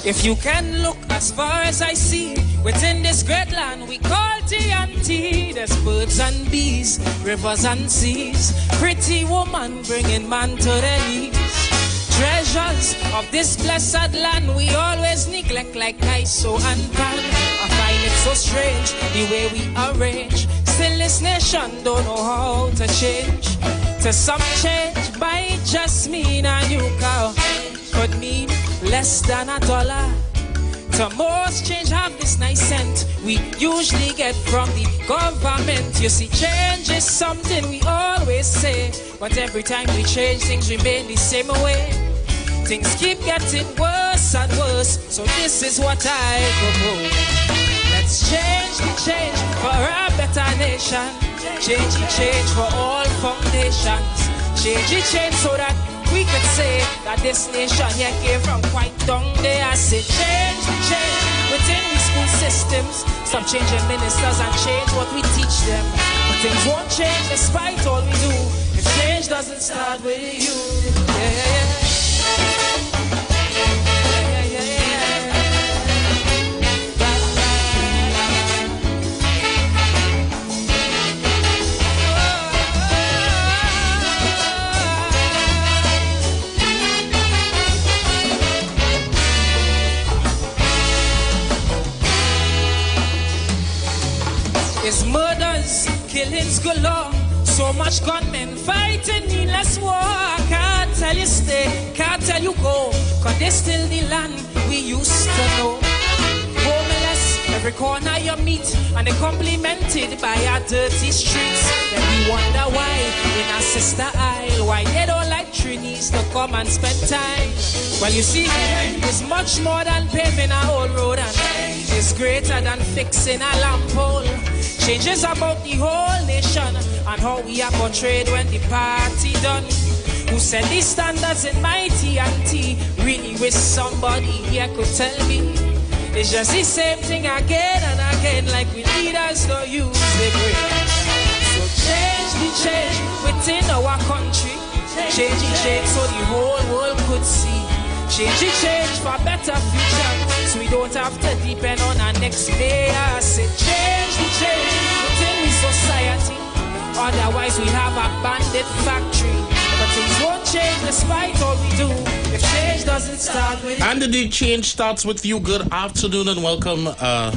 If you can look as far as I see, within this great land we call TNT, there's birds and bees, rivers and seas, pretty woman bringing man to their knees. Treasures of this blessed land we always neglect like ISO and PAN. I find it so strange the way we arrange. Still this nation don't know how to change. To some change by just mean a new car could mean less than $1. To most change have this nice scent we usually get from the government. You see, change is something we always say, but every time we change, things remain the same way. Things keep getting worse and worse, so this is what I propose. Let's change the change for a better nation. Change the change for all foundations. Change the change so that we could say that this nation here came from quite down there. I say change the change within the school systems. Stop changing ministers and change what we teach them. But things won't change despite all we do if change doesn't start with you. Yeah. It's murders, killings galore. So much gunmen fighting needless war. I can't tell you stay, can't tell you go, cause this still the land we used to know. Homeless, every corner you meet, and they complimented by our dirty streets. Then we wonder why in our sister isle, why they don't like Trinis to come and spend time. Well, you see, it's much more than paving a whole road, and it's greater than fixing a lamp pole. Changes about the whole nation and how we are portrayed when the party done. Who set these standards in my TNT? Really wish somebody here could tell me. It's just the same thing again and again, like we leaders don't use the brain. So change the change within our country. Change the change so the whole world could see. Change the change for a better future, so we don't have to depend on our next mayor. I say change the change within the society, otherwise we have a bandit factory. But things won't change despite all we do if change doesn't start with. And the change starts with you. Good afternoon and welcome,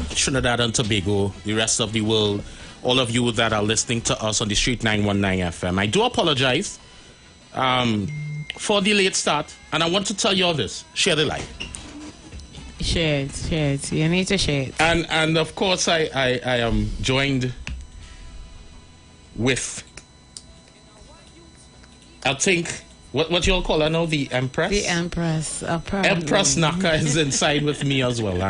Trinidad and Tobago, the rest of the world, all of you that are listening to us on the Street 919 FM. I do apologize for the late start, and I want to tell you all this. Share the light. Share it. You need to share it. And of course, I am joined with, I think, what you all call her now, the Empress? The Empress. Empress Naka is inside with me as well,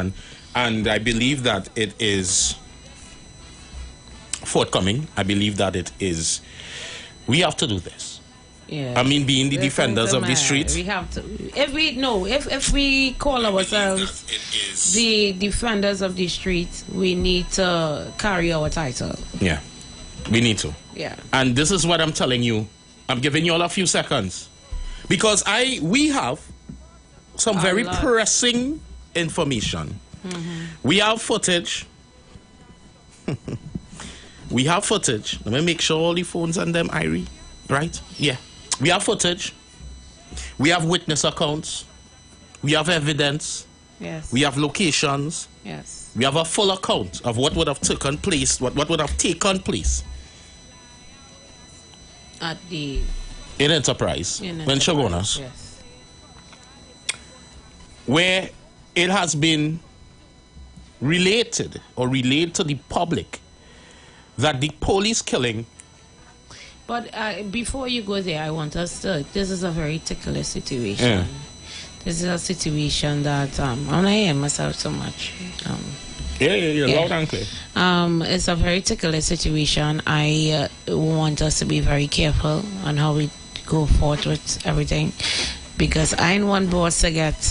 and I believe that it is forthcoming. I believe that it is, we have to do this. Yeah. I mean, being the defenders of the street. We have to. If we call ourselves the defenders of the street, we need to carry our title. Yeah, we need to. Yeah. And this is what I'm telling you. I'm giving you all a few seconds because we have some very pressing information. Mm-hmm. We have footage. We have footage. Let me make sure all the phones on them, Irie. Right? Yeah. We have footage. We have witness accounts. We have evidence. Yes. We have locations. Yes. We have a full account of what would have taken place, what would have taken place at the in Enterprise, when Shogunas, yes, where it has been related or relayed to the public that the police killing. But before you go there, I want us to, this is a very ticklish situation. Yeah. This is a situation that I'm not hearing myself so much. Yeah, loud and clear. It's a very ticklish situation. I want us to be very careful on how we go forward with everything, because I don't want boss to get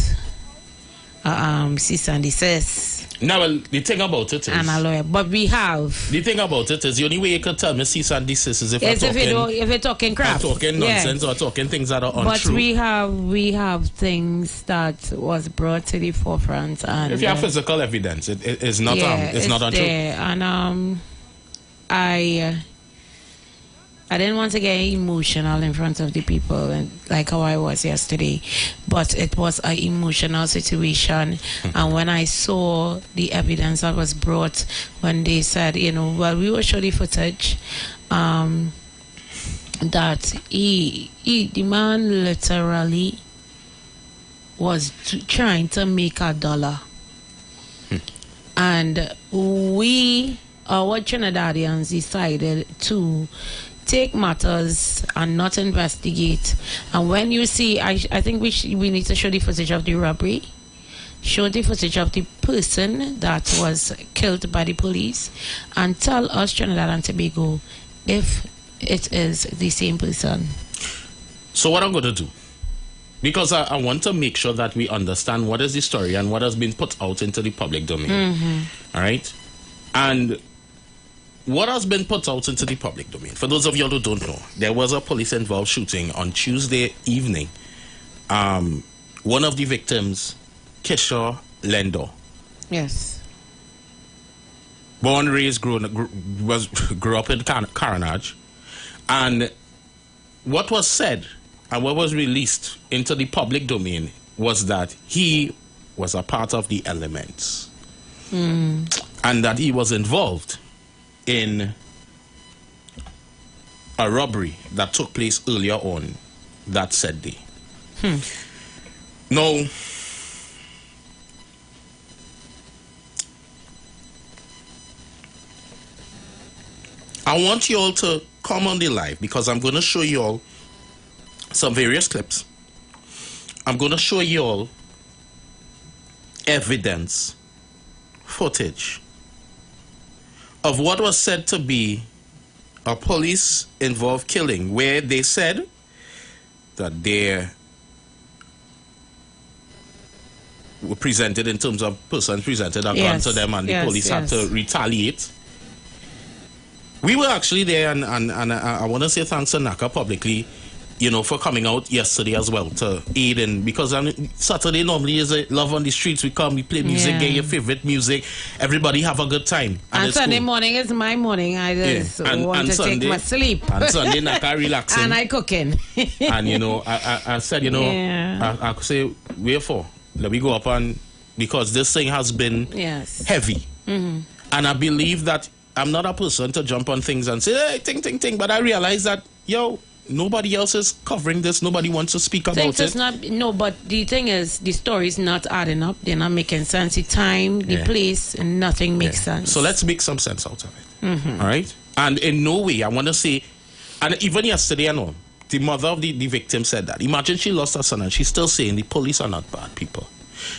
cease and desist. Now, well, the thing about it is... And a lawyer. But we have... The thing about it is the only way you can tell me cease and desist is if you're talking crap. Talking nonsense or talking things that are untrue. But we have things that was brought to the forefront. And if you have physical evidence, it is not it's not untrue. There. And I didn't want to get emotional in front of the people, and like how I was yesterday, but it was an emotional situation. And when I saw the evidence that was brought, when they said, we will show the footage, that the man literally was trying to make $1. And our Trinidadians decided to take matters and not investigate. And when you see, I think we need to show the footage of the robbery, show the footage of the person that was killed by the police, and tell us, Trinidad and Tobago, if it is the same person. So what I'm going to do, because I want to make sure that we understand what is the story and what has been put out into the public domain. All right? And what has been put out into the public domain, for those of you who don't know, there was a police-involved shooting on Tuesday evening. One of the victims, Keisha Lendo. Yes. Born, raised, grew up in Carnage. And what was said and what was released into the public domain was that he was a part of the elements. And that he was involved in a robbery that took place earlier on that said day. Now, I want you all to come on the live because I'm going to show you all some various clips. I'm going to show you all evidence, footage of what was said to be a police-involved killing, where they said that they were presented in terms of persons presented a gun to them, and the police had to retaliate. We were actually there, and I want to say thanks to NACA publicly, for coming out yesterday as well to aid in, because Saturday normally is a love on the streets. We come, we play music, get your favorite music, everybody have a good time. And Sunday morning is my morning. I just want to Sunday, take my sleep. And Sunday, NACA relaxing. And I cooking. And I said, I could say, wherefore? Let me go up, and because this thing has been heavy. And I believe that I'm not a person to jump on things and say, hey, ting, but I realize that, nobody else is covering this. Nobody wants to speak about it. But the thing is, the story is not adding up. They're not making sense. The time, the place, and nothing makes sense. So let's make some sense out of it. All right? And in no way, I want to say, and even yesterday, the mother of the victim said that. Imagine she lost her son and she's still saying the police are not bad people.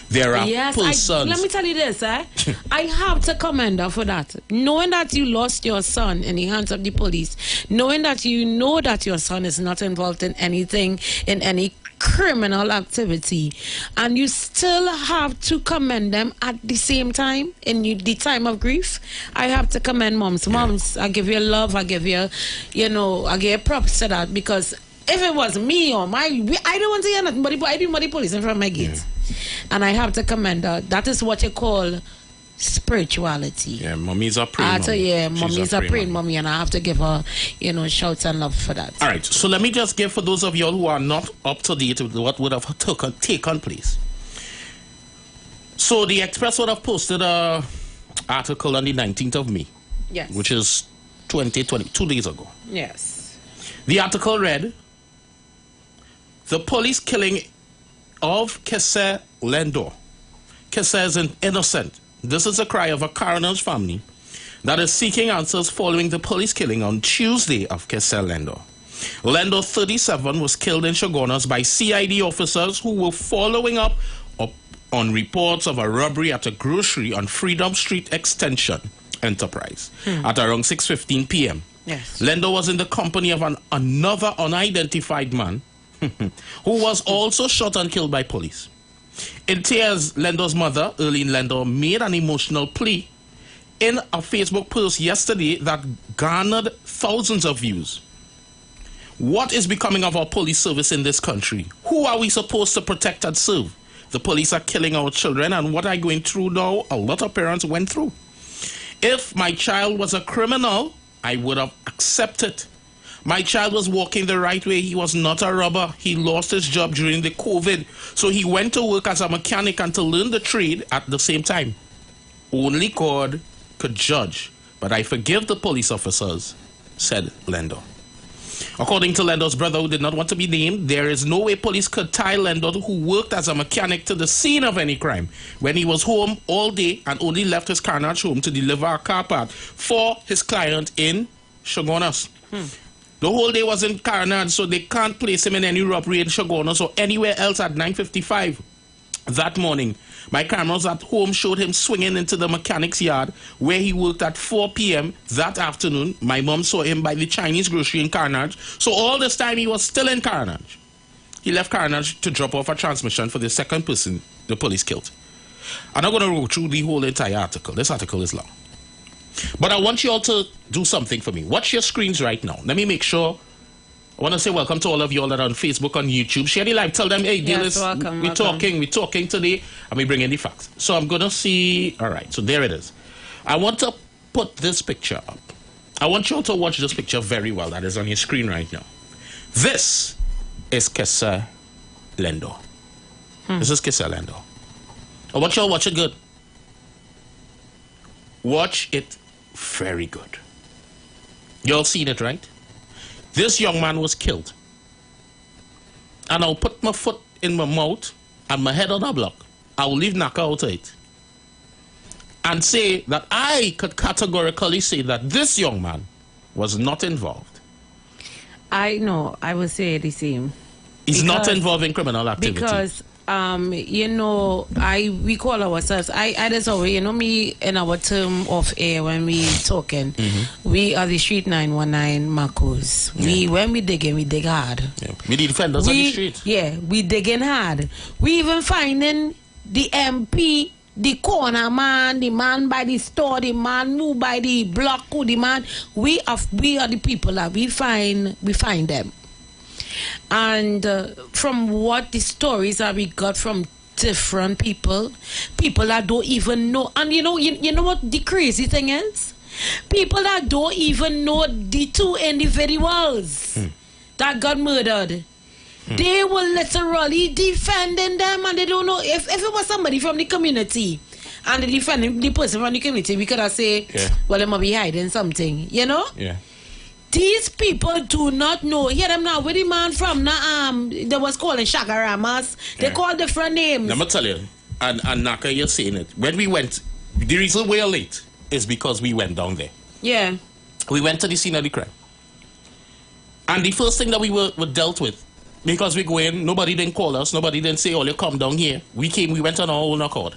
There are persons. Let me tell you this, I have to commend her for that. Knowing that you lost your son in the hands of the police, knowing that you know that your son is not involved in anything, in any criminal activity, and you still have to commend them at the same time in the time of grief. I have to commend moms. Moms, I give you love, I give you props to that, because if it was me or I don't want to hear nothing but the police in front of my gate. And I have to commend her. That is what you call spirituality. Yeah, mommy's a praying mommy. Mommy's a praying mommy, and I have to give her, shouts and love for that. All right, so let me just give, for those of you who are not up to date with what would have taken place. So the Express would have posted an article on the 19th of May. Yes. Which is 2020, 2 days ago. Yes. The article read, the police killing of Keisha Lendo. Keisha is innocent. This is a cry of a Carnage family that is seeking answers following the police killing on Tuesday of Keisha Lendo. Lendo, 37, was killed in Chaguanas by CID officers who were following up on reports of a robbery at a grocery on Freedom Street Extension Enterprise at around 6:15 p.m. Yes. Lendo was in the company of another unidentified man who was also shot and killed by police. In tears, Lendo's mother, Erlene Lendo, made an emotional plea in a Facebook post yesterday that garnered thousands of views. What is becoming of our police service in this country? Who are we supposed to protect and serve? The police are killing our children, and what I'm going through now, a lot of parents went through. If my child was a criminal, I would have accepted. My child was walking the right way. He was not a robber. He lost his job during the COVID. So he went to work as a mechanic and to learn the trade at the same time. Only God could judge. But I forgive the police officers, said Lendo. According to Lendo's brother, who did not want to be named, there is no way police could tie Lendo, who worked as a mechanic, to the scene of any crime when he was home all day and only left his carnage home to deliver a car part for his client in Chaguanas. The whole day was in carnage, so they can't place him in any robbery in Chaguanas or anywhere else at 9:55 that morning. My cameras at home showed him swinging into the mechanic's yard where he worked at 4 p.m. that afternoon. My mom saw him by the Chinese grocery in Carnage. So all this time he was still in Carnage. He left Carnage to drop off a transmission for the second person the police killed. I'm not going to go through the whole entire article. This article is long. But I want you all to do something for me. Watch your screens right now. Let me make sure. I want to say welcome to all of you all that are on Facebook, on YouTube. Share the live. Tell them, hey, yes, welcome, we're talking today, and we bring in the facts. So I'm going to see. All right, so there it is. I want to put this picture up. I want you all to watch this picture very well. That is on your screen right now. This is Kesa Lendo. This is Kesa Lendo. I want you all to watch it good. Watch it very good. You all seen it, right? This young man was killed. And I'll put my foot in my mouth and my head on a block. I'll leave Naka out of it. And say that I could categorically say that this young man was not involved. I know. I would say the same. He's not involved in criminal activity. Because you know, we call ourselves, I just always, you know, me in our term of air when we talking, we are the street 919 Marcos. When we dig hard. Yeah. We need defenders on the street. Yeah, we digging hard. We even finding the MP, the corner man, the man by the store, the man who by the block, the man. We are the people that we find them. And from what the stories that we got from different people that don't even know, and you know what the crazy thing is, people that don't even know the two individuals that got murdered, they were literally defending them, and they don't know if it was somebody from the community and they defending the person from the community, we could have said, well, they might be hiding something, you know. These people do not know. Hear them now. Where the man from? They was calling Shagaramas. They call different names. Let me tell you, and Naka, you're saying it. When we went, the reason we're late is because we went down there. Yeah. We went to the scene of the crime. And the first thing that we were dealt with, because we go in, nobody didn't call us, nobody didn't say, oh, you come down here. We went on our own accord.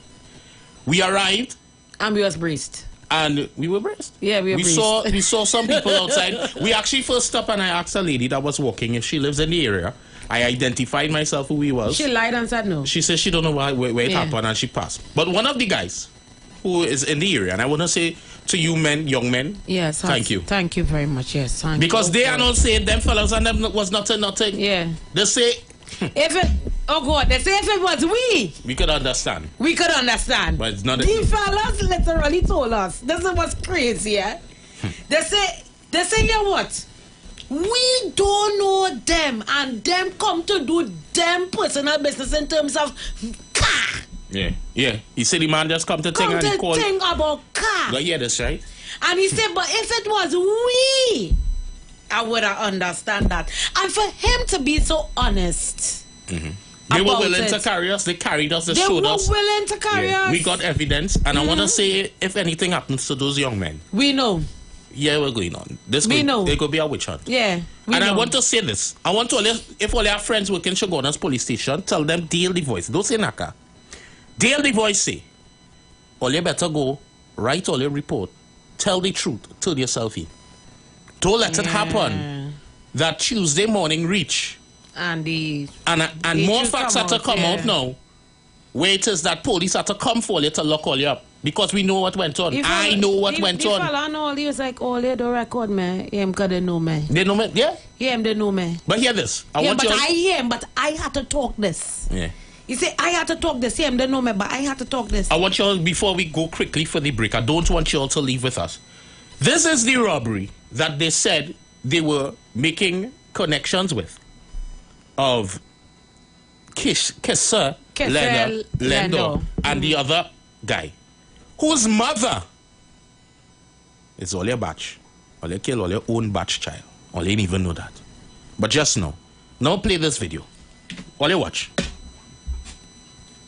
We arrived. And we was braced. And we were braced. Yeah, we saw some people outside. We actually first stopped and I asked a lady that was walking if she lives in the area. I identified myself who he was. She lied and said no. She said she don't know where it happened and she passed. But one of the guys who is in the area, and I want to say to you men, young men, yes, thank you. Thank you very much. Yes, thank because you. They are not saying them fellas and them was nothing. Yeah. They say if it, oh God, they say if it was we could understand. We could understand. But it's not. These fellas literally told us. This is what's crazy, yeah? They say, yeah, what? We don't know them, and them come to do them personal business in terms of car. Yeah. He said the man just come to think and he called. Think about car. But yeah, that's right. And he said, but if it was we, I would have understand that. And for him to be so honest. They were willing to carry us. They carried us. They showed us. They were willing to carry us. We got evidence. And I want to say, if anything happens to those young men. We know. Yeah, we're going on. Know. There could be a witch hunt. Yeah. And I want to say this. I want to, if all your friends work in Chaguanas police station, tell them deal the voice. Don't say Naka. Deal the voice say. All you better go, write all your report. Tell the truth. Turn yourself in. Don't let it happen that Tuesday morning reach. And more facts have to come out now where it is that police had to come for you to lock all you up. Because we know what went on. I know what went on. The fella know, he was like, oh, they don't record me. Him because they know me. They know me? Yeah? Yeah, they know me. But hear this. I had to talk this. Yeah. You say, I had to talk this. Yeah, they know me, but I had to talk this. I want y'all, before we go quickly for the break, I don't want y'all to leave with us. This is the robbery that they said they were making connections with. Of Kisser Lendo and the other guy, whose mother is all your batch. All you kill all your own batch child. All you didn't even know that. But just know. Now play this video. All you watch.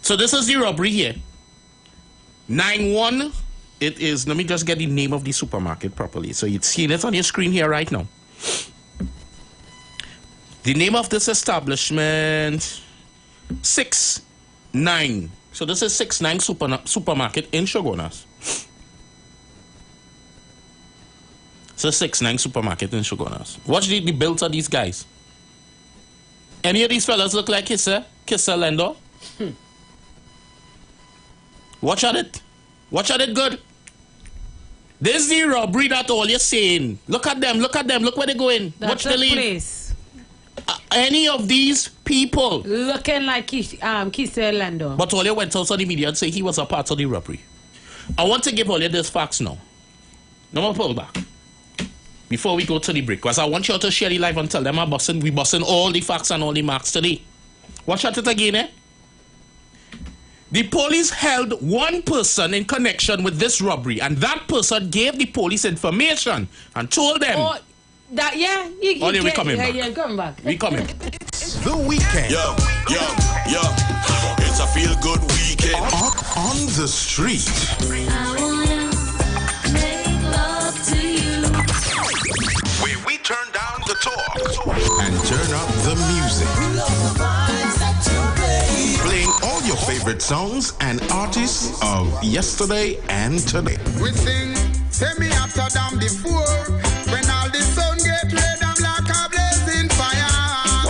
So this is the robbery here. 9-1. It is, let me just get the name of the supermarket properly. So you've seen it on your screen here right now. The name of this establishment, 6-9. So this is 6-9 supermarket in Shogunas. So 6-9 supermarket in Shogunas. Watch the build of these guys. Any of these fellas look like Kisser Lendo? Watch at it. Watch at it good. This is the robbery that all you're saying. Look at them. Look where they're going. That's Watch the lead. Place. Any of these people looking like Kisser Lendo. But all you went out on the media and say he was a part of the robbery. I want to give all you this facts now. No more pull back. Before we go to the break, because I want you all to share the live and tell them we busting all the facts and all the marks today. Watch at it again, eh? The police held one person in connection with this robbery, and that person gave the police information and told them. Oh, that, yeah. We coming back. Yeah, come back. We coming. The weekend. Yo. It's a feel-good weekend. On the street. I wanna make love to you. Where we turn down the talk And turn up the music. Playing all your favorite songs and artists of yesterday and today. We sing, say me after them before. When all the sun get red, I'm like a blazing fire.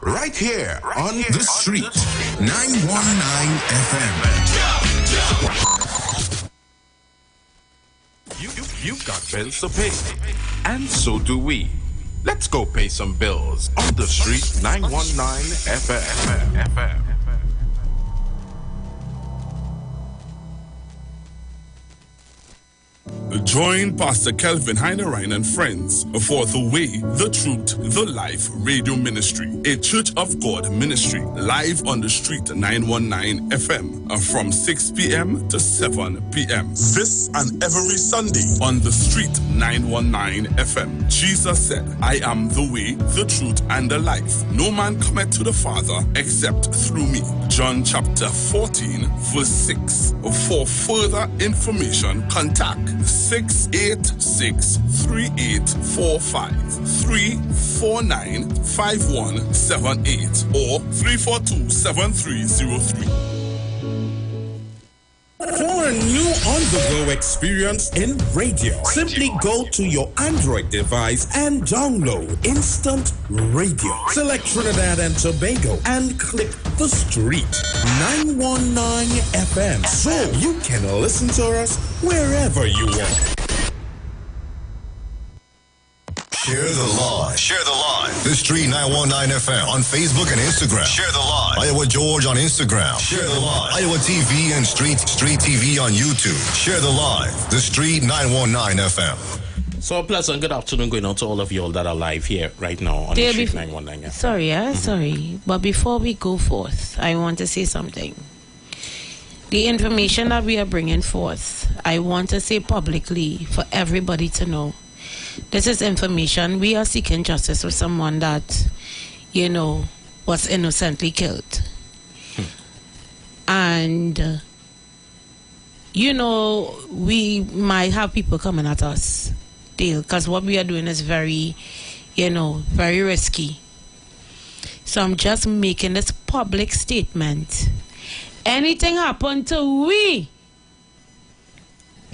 Right here on the street. 919 FM. You've got bills to pay. And so do we. Let's go pay some bills on the street. 919 FM. Join Pastor Kelvin Heinerine and friends for The Way, The Truth, The Life Radio Ministry, a Church of God ministry, live on the street 919 FM from 6 p.m. to 7 p.m. This and every Sunday on the street 919 FM. Jesus said, I am the way, the truth, and the life. No man cometh to the Father except through me. John chapter 14, verse 6. For further information, contact 686-3845, 349-5178, or 342-7303. For a new on-the-go experience in radio, simply go to your Android device and download Instant Radio. Select Trinidad and Tobago and click the street 919 FM so you can listen to us wherever you want. Share the live. Share the live. The Street 919 FM on Facebook and Instagram. Share the live. Iowa George on Instagram. Share the live. Iowa TV and Street TV on YouTube. Share the live. The Street 919 FM. So pleasant good afternoon going on to all of you all that are live here right now on the Street 919 FM. Sorry. But before we go forth, I want to say something. The information that we are bringing forth, I want to say publicly for everybody to know. This is information. We are seeking justice for someone that, was innocently killed. And, we might have people coming at us, because what we are doing is very, very risky. So I'm just making this public statement. Anything happen to we,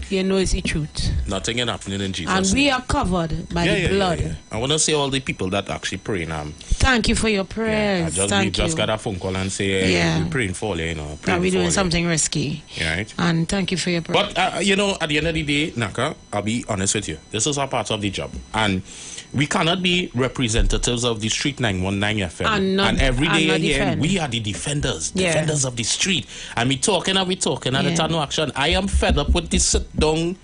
You know it's the truth. Nothing is happening in Jesus' And we name. are covered by the blood. Yeah. I want to say all the people that actually praying. Thank you for your prayers. We just got a phone call and say, we're praying for you, That we're doing something risky. Right. And thank you for your prayers. But, at the end of the day, Naka, I'll be honest with you. This is a part of the job. And we cannot be representatives of the Street 919 FM. And every day here, we are the defenders of the street. And we talking and it's no action. I am fed up with this sit down.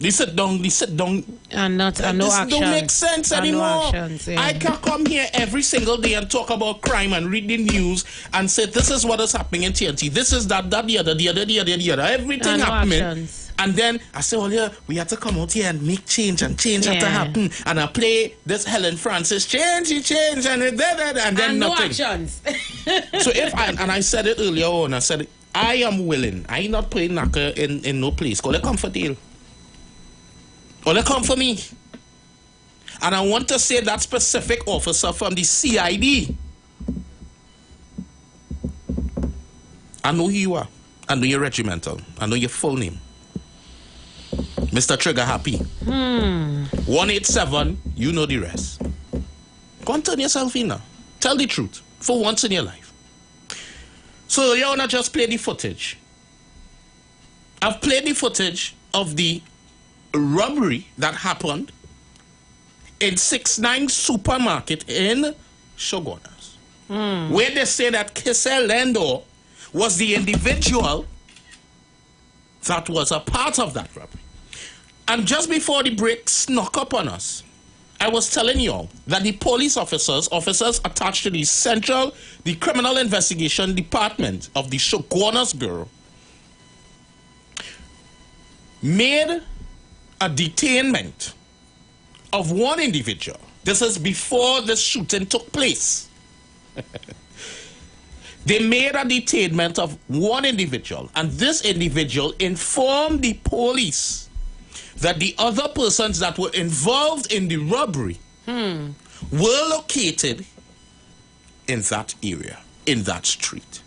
And no action. This don't make sense anymore. I can come here every single day and talk about crime and read the news and say this is what is happening in TNT. This is that, the other. Everything happening. And then I say, we have to come out here and make change have to happen. And I play this Helen Francis, change, and then nothing. No actions. So I said it earlier on, I said, I am willing. I ain't not playing Naka in no place. Call it comfort deal. Or they come for me. And I want to say that specific officer from the CID. I know who you are. I know your regimental. I know your full name. Mr. Trigger Happy. 187, you know the rest. Go and turn yourself in now. Tell the truth. For once in your life. So you wanna just play the footage. I've played the footage of the robbery that happened in 69 supermarket in Shogunas, where they say that Kissel Lendo was the individual that was a part of that robbery. And just before the break snuck up on us, I was telling you all that the police officers attached to the Criminal Investigation Department of the Shogunas Bureau, made a detainment of one individual. This is before the shooting took place. They made a detainment of one individual, and this individual informed the police that the other persons that were involved in the robbery were located in that area, in that street.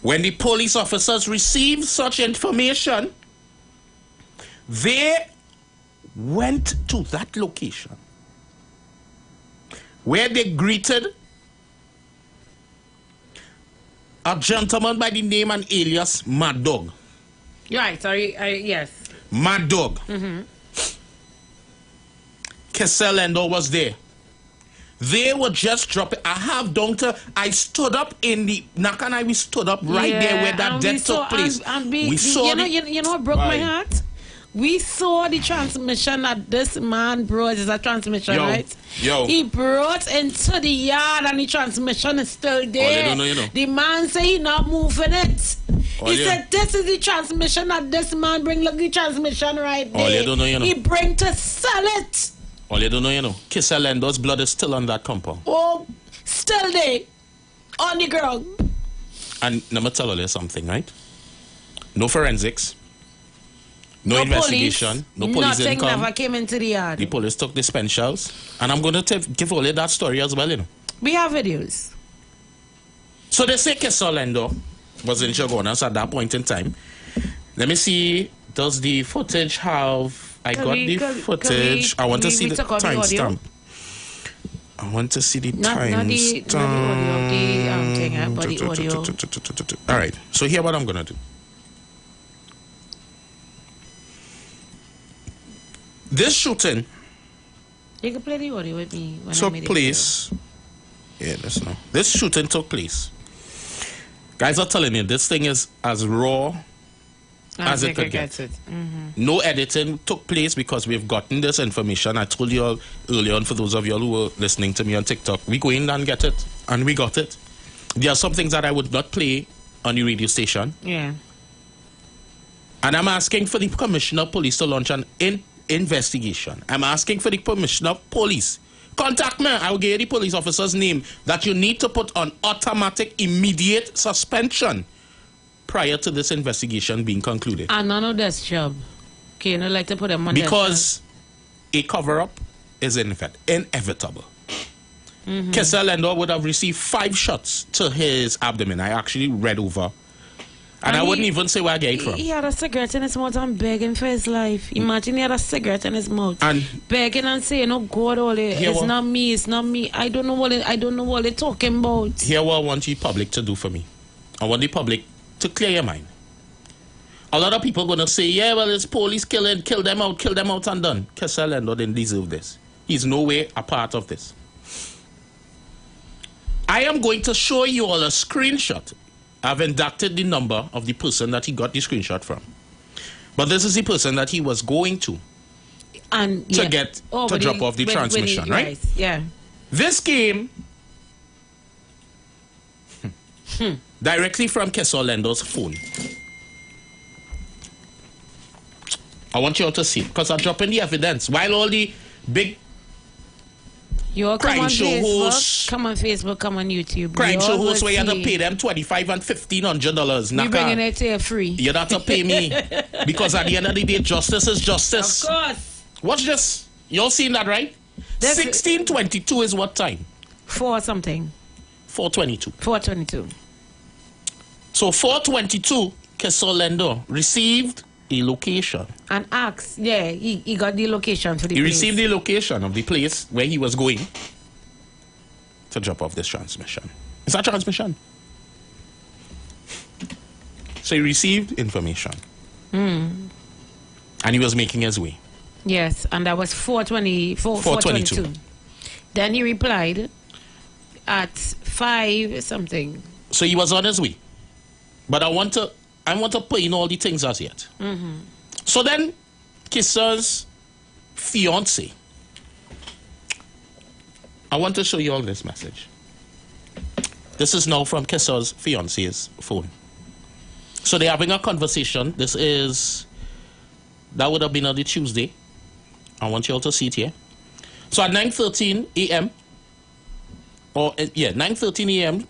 When the police officers received such information, they went to that location where they greeted a gentleman by the name and alias Mad Dog. Right, sorry, yes. Mad Dog. Kessel Endo was there. They were just dropping. I stood up in the Naka and we stood up right there where that death took place. We saw you know what broke my heart? We saw the transmission that this man brought. Is a transmission, right? He brought into the yard and the transmission is still there. The man said he not moving it. He said this is the transmission that this man bring. Look, the transmission right there. He bring to sell it. All you don't know, Kissel Endo's blood is still on that compound. Oh, still there. On the ground. And let me tell you something, right? No forensics. No investigation. No police Nothing didn't come. never came into the yard. The police took the spent shells. And I'm going to give all that story as well, We have videos. So they say Kesolendo was in Shogunas at that point in time. Let me see. Does the footage have... I got the footage. I want to see the timestamp. I want to see the timestamp. Not the audio. All right. So here what I'm going to do. This shooting You can play the audio with me when took place. Yeah, that's no. This shooting took place. Guys are telling you this thing is as raw as it could get. No editing took place because we've gotten this information. I told you all earlier on, for those of you all who were listening to me on TikTok, we go in and get it, and we got it. There are some things that I would not play on the radio station. Yeah. And I'm asking for the Commissioner of Police to launch an investigation. I'm asking for the Commissioner of Police. Contact me. I will give you the police officer's name that you need to put on automatic immediate suspension prior to this investigation being concluded. And none of this job. Okay, you know, like to put them on because a cover-up is inevitable. Kessel Endor would have received 5 shots to his abdomen. I actually read over And I wouldn't even say where I get it from. He had a cigarette in his mouth and begging for his life. Imagine he had a cigarette in his mouth And begging and saying, "Oh God, it's not me, it's not me. I don't know what they're talking about." Here what I want the public to do for me. I want the public to clear your mind. A lot of people gonna say, yeah, well, it's police killing, kill them out, and done. Kessel Lendo didn't deserve this. He's no way a part of this. I am going to show you all a screenshot. I've inducted the number of the person that he got the screenshot from. But this is the person that he was going to drop off the transmission, right? Yeah. This came directly from Kessel Lendo's phone. I want you all to see, because I'm dropping the evidence. While all the big crime show hosts, come on Facebook, come on YouTube. Crime show hosts where you have to pay them $2,500 and $1,500. You're bringing it here free. You don't have to pay me. Because at the end of the day, justice is justice. Of course. Watch this. You all seen that, right? 16:22 is what time? 4-something. 4:22. 4:22. So 4:22, Kessel Lendo received a location. And asked, he got the location for the He place. received the location of the place where he was going to drop off this transmission. It's a transmission. So he received information. And he was making his way. Yes, and that was 4:22. Then he replied at 5-something. So he was on his way. But I want to put in all the things as yet. So then, Kissa's fiance. I want to show you all this message. This is now from Kissa's fiance's phone. So they're having a conversation. That would have been on the Tuesday. I want you all to see it here. So at 9:13 a.m. 9:13 a.m.,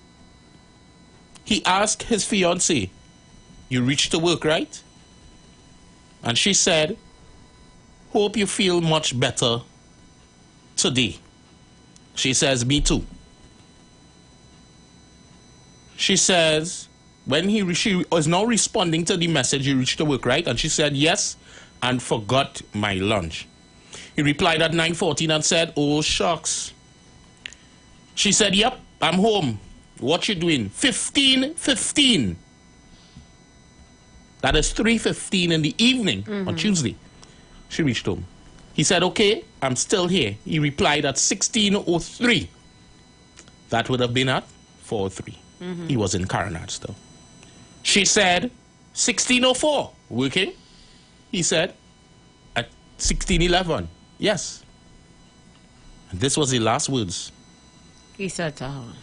he asked his fiance, "You reached to work, right?" And she said, "Hope you feel much better today." She says, "Me too." She says, she was now responding to the message, "You reached to work, right?" And she said, "Yes, and forgot my lunch." He replied at 9:14 and said, "Oh, shucks." She said, "Yep, I'm home. What you doing?" 15:15. That is 3:15 in the evening on Tuesday. She reached home. He said, "Okay, I'm still here." He replied at 16:03. That would have been at 4:03. He was in Caronat still. She said, 16:04. Working? He said, at 16:11. Yes. And this was the last words. He said to her.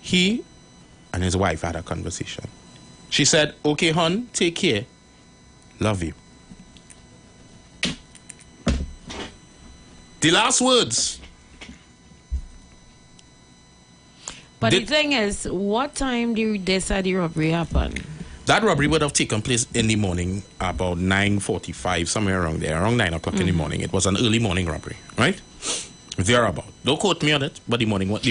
He and his wife had a conversation. She said, "Okay, hon, take care. Love you." The last words. But the thing is, what time did they say the robbery happened? That robbery would have taken place in the morning, about 9:45, somewhere around there, around 9 o'clock in the morning. It was an early morning robbery, right? Thereabout. Don't quote me on it, but the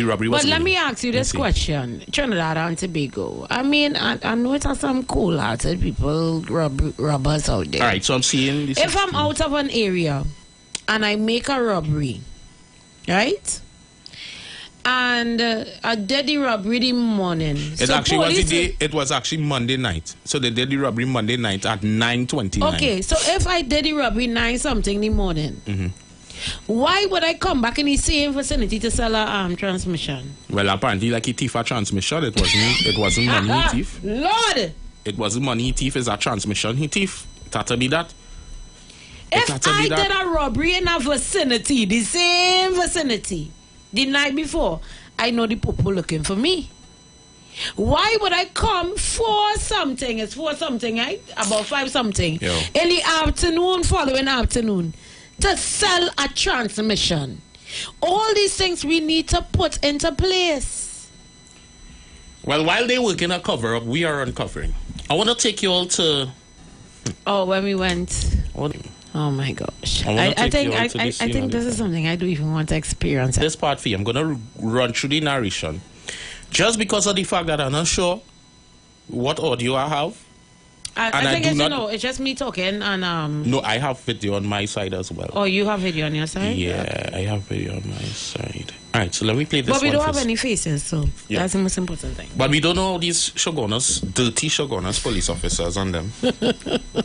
robbery was. But let me ask you this question, Trinidad and Tobago. I mean, I know it has some cool-hearted people, robbers out there. All right, so I'm seeing this. If I'm out of an area and I make a robbery, right? And I did the robbery the morning. It was actually Monday night. So they did the robbery Monday night at 9:29. Okay, so if I did the robbery 9-something in the morning, why would I come back in the same vicinity to sell a transmission? Well, apparently, like he thief a transmission, it wasn't money he thief. Lord! It wasn't money he thief, it's a transmission he thief. It had to be that. If I did a robbery in a vicinity, the same vicinity, the night before, I know the people looking for me. Why would I come 4-something? It's 4-something, right? About 5-something. Yo. In the afternoon, following afternoon, to sell a transmission. All these things we need to put into place. Well, while they're working a cover-up, we are uncovering. I want to take you all to... Oh, when we went... Oh my gosh! I think this is something I don't even want to experience. This part for you, I'm gonna run through the narration, just because of the fact that I'm not sure what audio I have. I think it's just me talking and No, I have video on my side as well. Oh, you have video on your side? Yeah, I have video on my side. Alright, so let me play this one. But we don't first. have any faces, so that's the most important thing. But we don't know these Shogunas, dirty Shogunas police officers on them.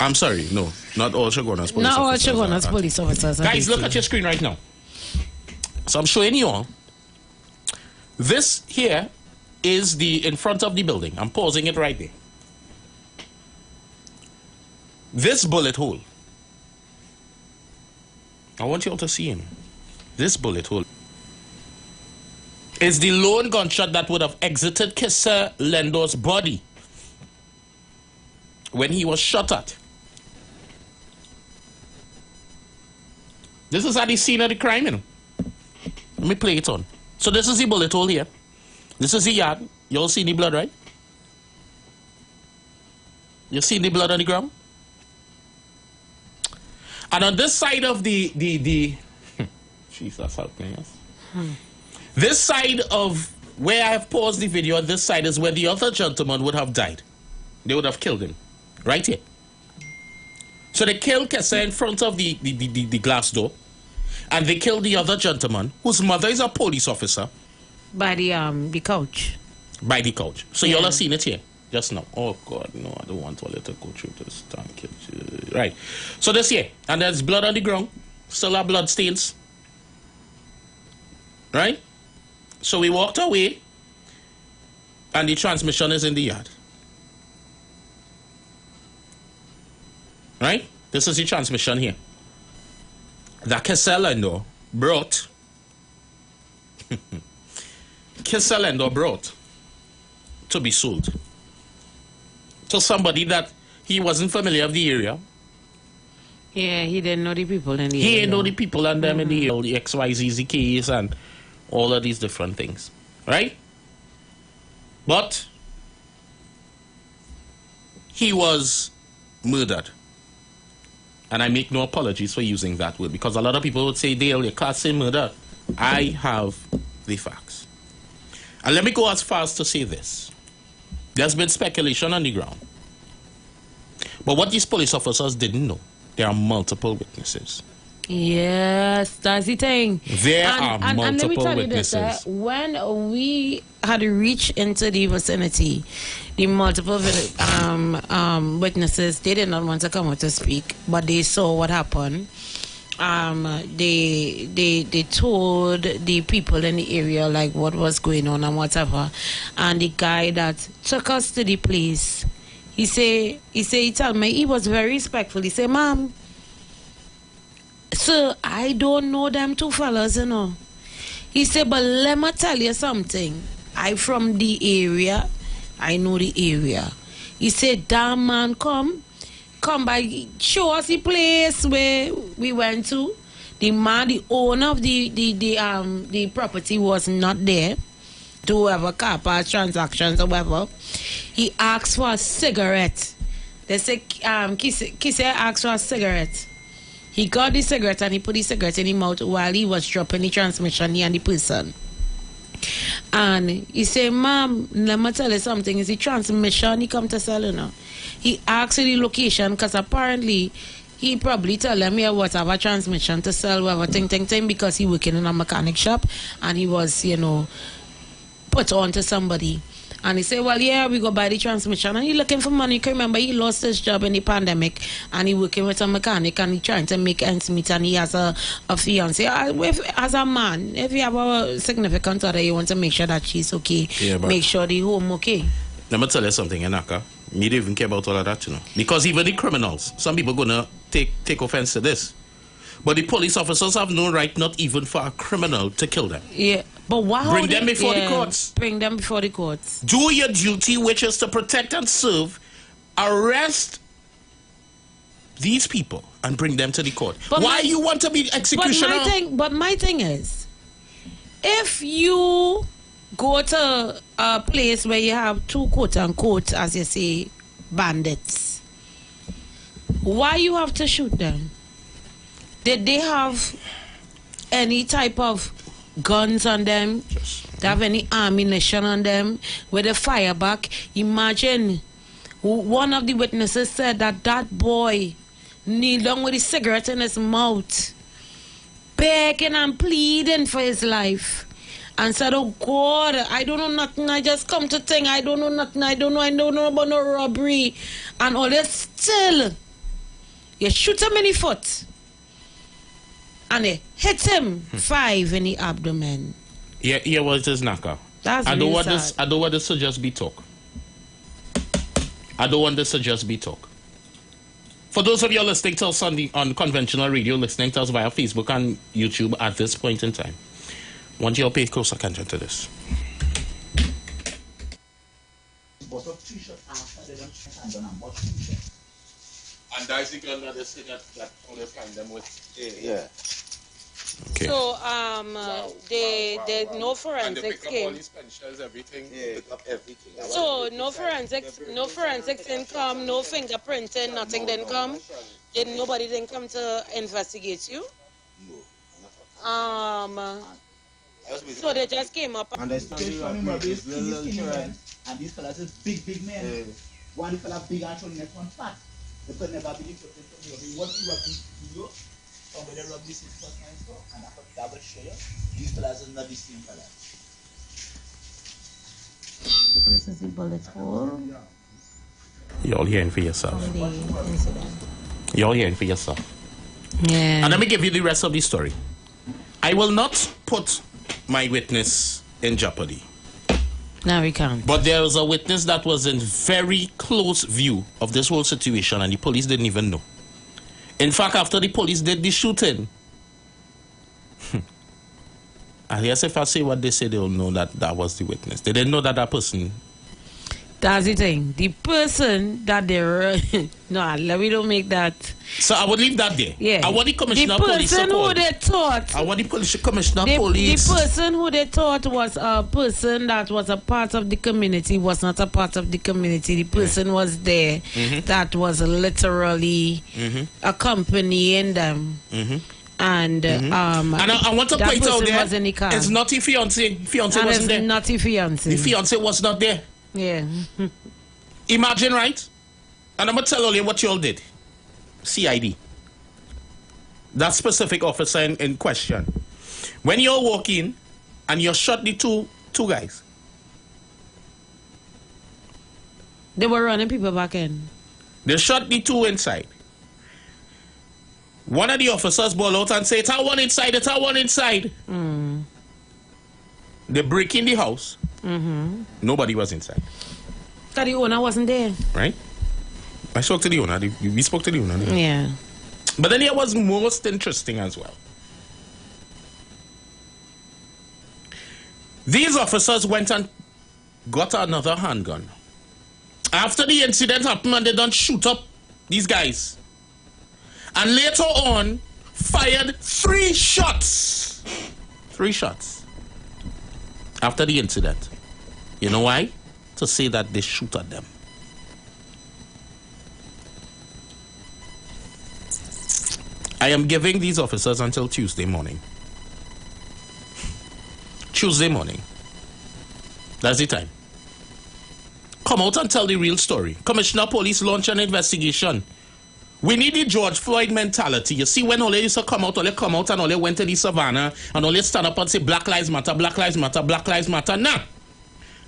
I'm sorry, no, not all Shogunas police Not all officers. Shogunas police officers. Guys, look at your screen right now. So I'm showing you all. This here is in front of the building. I'm pausing it right there. This bullet hole. I want you all to see him. This bullet hole is the lone gunshot that would have exited Kisa Lendo's body when he was shot at. This is at the scene of the crime, you know. Let me play it on. So this is the bullet hole here. This is the yard. You all see the blood, right? You see the blood on the ground? And on this side of the Jesus help me, yes. This side of where I have paused the video, on this side is where the other gentleman would have died. They would have killed him. Right here. So they killed Kessa in front of the glass door. And they killed the other gentleman, whose mother is a police officer. By the couch. By the couch. So you all have seen it here. Just now. Oh God, no, I don't want to let it go through this. Thank you. Right. So this here. And there's blood on the ground. Still have blood stains. Right? So we walked away. And the transmission is in the yard. Right? This is the transmission here. That Kesselendo brought. Kesselendo brought to be sold to somebody that he wasn't familiar with the area. Yeah, he didn't know the people in the area. He didn't know the people and them in the area, the XYZ keys and all of these different things. Right? But he was murdered. And I make no apologies for using that word because a lot of people would say, Dale, you can't say murder. I have the facts. And let me go as far as to say this. There's been speculation on the ground. But what these police officers didn't know, there are multiple witnesses. Yes, that's the thing. There are multiple and let me tell witnesses. You this, when we had reached into the vicinity, the multiple witnesses, they did not want to come out to speak, but they saw what happened. They told the people in the area like what was going on and whatever. And the guy that took us to the place, he told me, he was very respectful. He said, Ma'am, sir, I don't know them two fellas, you know. He said, but let me tell you something. I from the area. I know the area. He said, damn man, come by, show us the place where we went to. The man, the owner of the property was not there to have car park transactions or whatever. He asked for a cigarette. They say Kisse asked for a cigarette. He got the cigarette and he put the cigarette in his mouth while he was dropping the transmission, he and the person. And he said, Ma'am, let me tell you something. It's the transmission he come to sell, you know. He asked the location because apparently he probably tell them, yeah, whatever transmission to sell, whatever thing, because he working in a mechanic shop and he was, you know, put on to somebody. And he said, well, yeah, we go buy the transmission. And he looking for money. You can remember he lost his job in the pandemic and he working with a mechanic and he trying to make ends meet and he has a fiance. As a man, if you have a significant other, you want to make sure that she's okay. Yeah, make sure the home okay. Let me tell you something, Enaka. Me don't even care about all of that, you know. Because even the criminals, some people gonna take offense to this. But the police officers have no right, not even for a criminal, to kill them. Yeah, but why? Bring them before the courts. Bring them before the courts. Do your duty, which is to protect and serve. Arrest these people and bring them to the court. But why you want to be executioner? But my thing is, if you go to a place where you have two quote-unquote, as you say, bandits, why you have to shoot them? Did they have any type of guns on them? They have any ammunition on them? With a fire back? Imagine One of the witnesses said that that boy kneeled down with his cigarette in his mouth, begging and pleading for his life, and said, "Oh God, I don't know nothing. I just come to think. I don't know nothing. I don't know about no robbery." And all this still, you shoot him in the foot, and it hit him 5 in the abdomen. Yeah, was his knocker. That's I don't really want sad. this. I don't want this to just be talk. I don't want this to just be talk. For those of you listening to us on conventional radio, listening to us via Facebook and YouTube at this point in time, I want you to pay close attention to this. And that's the gun that they say that police find them with. Yeah. Okay. So they no forensics came. Everything. Yeah, pick up everything. So no forensics didn't come, no fingerprinting, nothing didn't come. Nobody didn't come to investigate you. So they just came up. And there's and these fellas is big men. One fella big and showing that one fat. They could never believe what he was video. Somebody rubbed this in first time store, and I could double show you. These fellas are not the same fellas. This is the bullet hole You're all hearing for yourself. from the incident. You're all hearing for yourself. Yeah. And let me give you the rest of the story. I will not put my witness in jeopardy. No, we can't. But there was a witness that was in very close view of this whole situation, and the police didn't even know. In fact, after the police did the shooting, I guess if I say what they say, they'll know that that was the witness. They didn't know that that person. That's the thing. The person that they were... No, let me don't make that... So I would leave that there. Yeah. I want the commissioner The of police person who support. they thought... I want the commissioner of police. The person who they thought was a person that was a part of the community was not a part of the community. The person was there that was literally accompanying them. And I want to that point out person there, was in the car. it's not the fiance. Fiance And wasn't it's there. not the fiance. The fiance was not there. Yeah. Imagine, right? And I'm going to tell you what you all did. CID. That specific officer in question. When you're walking and you shot the two guys. They were running people back in. They shot the two inside. One of the officers ball out and say, "It's our one inside, it's our one inside." They break in the house. Nobody was inside. Because the owner wasn't there. Right? I spoke to the owner. We spoke to the owner. Yeah. But then it was most interesting as well. These officers went and got another handgun. After the incident happened and they done shoot up these guys. And later on, fired 3 shots. 3 shots. After the incident. You know why? To say that they shoot at them. I am giving these officers until Tuesday morning. Tuesday morning. That's the time. Come out and tell the real story. Commissioner of Police launch an investigation. We need the George Floyd mentality. You see, when all they used to come out and all they went to the savannah and all they stand up and say Black Lives Matter, Black Lives Matter, Black Lives Matter. Nah.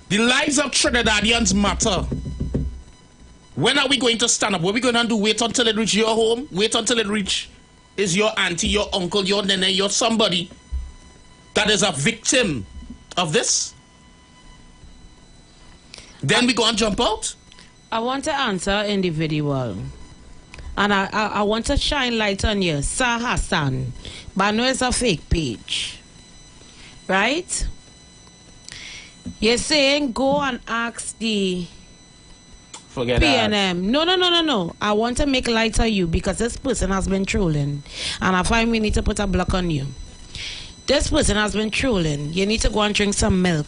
The lives of Trinidadians matter. When are we going to stand up? What are we going to do? Wait until it reach your home? Wait until it reach is your auntie, your uncle, your nene, your somebody that is a victim of this? Then we go and jump out? I want to answer individual. And I want to shine light on you. Sir Hassan. But I know it's a fake page. Right? You're saying go and ask the Forget that. PNM. No. I want to make light on you because this person has been trolling. And I find we need to put a block on you. This person has been trolling. You need to go and drink some milk.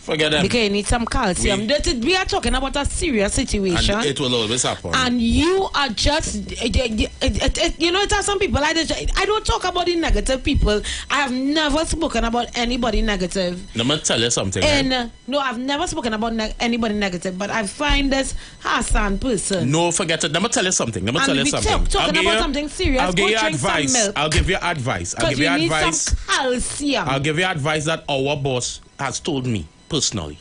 Forget them. Because you need some calcium. We are talking about a serious situation. And it will always happen. And you are just, you know, it has some people, I don't talk about the negative people. I have never spoken about anybody negative. Let me tell you something. No, I've never spoken about anybody negative, but I find this Hassan person. No, forget it. Let me tell you something. Talking about something serious. I'll give you advice. I'll give you advice. Because you need some calcium. I'll give you advice that our boss has told me personally.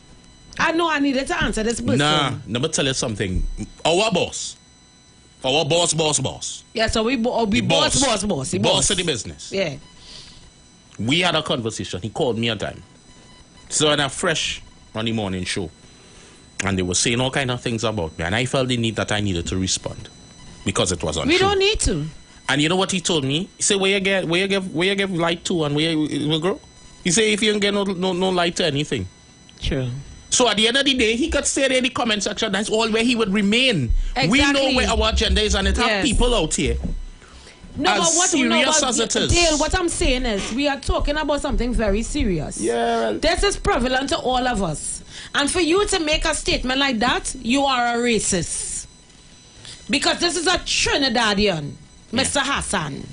I know I needed to answer this person. Nah, let me tell you something. Our boss. Yeah, so we boss. The boss of the business. Yeah. We had a conversation. He called me a time. So in a fresh on the morning show. And they were saying all kind of things about me. And I felt the need that I needed to respond. Because it was untrue. We don't need to. And you know what he told me? He said, where you give light to and where you will grow? He said, if you don't get no light to anything. True. So at the end of the day, he could say there in the comment section, that's all where he would remain. Exactly. We know where our agenda is, and it have people out here. No, as but what serious as it is. Dale, what I'm saying is, we are talking about something very serious. Yeah. This is prevalent to all of us. And for you to make a statement like that, you are a racist. Because this is a Trinidadian, Mr. Hassan.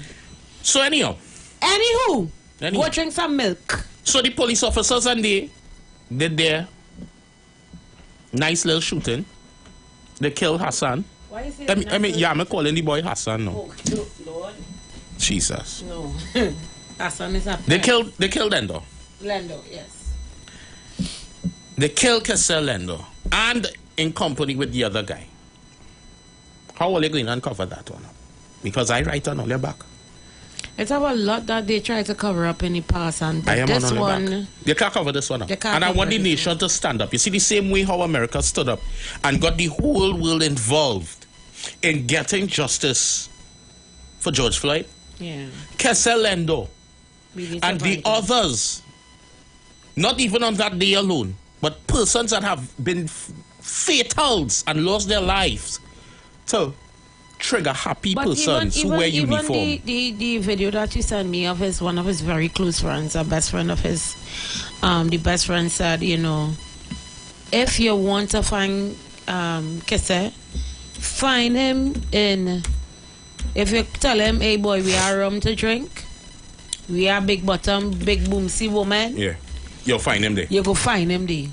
So anyhow. Anywho, go drink some milk. So the police officers and they did their nice little shooting. They killed Hassan. Why is it I'm calling the boy Hassan now. Oh, Lord. Jesus. No. Hassan is up. They killed Lendo. Lendo, yes. They killed Kessel Lendo. And in company with the other guy. How are they going to uncover that one up? Because I write on all your back. It's a lot that they try to cover up in the past, and I am this on one back. They can't cover this one up. And I want the nation to stand up. You see, the same way how America stood up and got the whole world involved in getting justice for George Floyd. Yeah. Kessel Lendo and the others, not even on that day alone, but persons that have been fatals and lost their lives to trigger happy persons who wear uniform. Even the video that you sent me of one of his very close friends, a best friend of his, the best friend said, you know, if you want to find Kesse, find him in, if you tell him, hey boy, we are rum to drink, we are big bottom, big boomsy woman. Yeah, you'll find him there. You go find him there.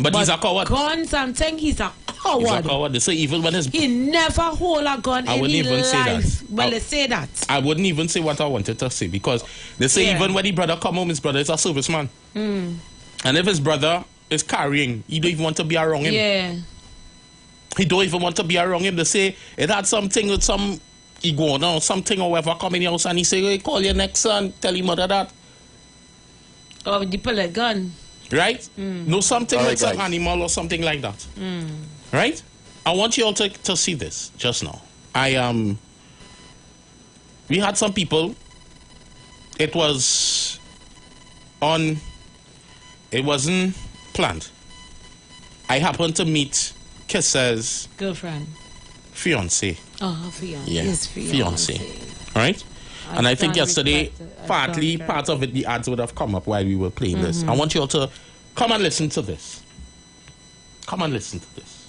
But he's a coward. Guns, I'm saying he's a coward. He's a coward. So even when he never hold a gun in his life. Say that. Well, they say that. I wouldn't even say what I wanted to say because they say even when the brother come home, his brother is a serviceman. And if his brother is carrying, you don't even want to be around him. Yeah. He don't even want to be around him. They say it had something with some iguana or something or whatever come in the house and he say, hey, call your next son, tell your mother that. Oh, the pellet gun. Right? No, something with some animal or something like that. Right? I want you all to see this just now. We had some people. It wasn't planned. I happened to meet Kissa's girlfriend. Fiance. Oh, her fiance. Yeah, His fiance. Right? And I think yesterday, part of it, the ads would have come up while we were playing this. I want you all to come and listen to this. Come and listen to this.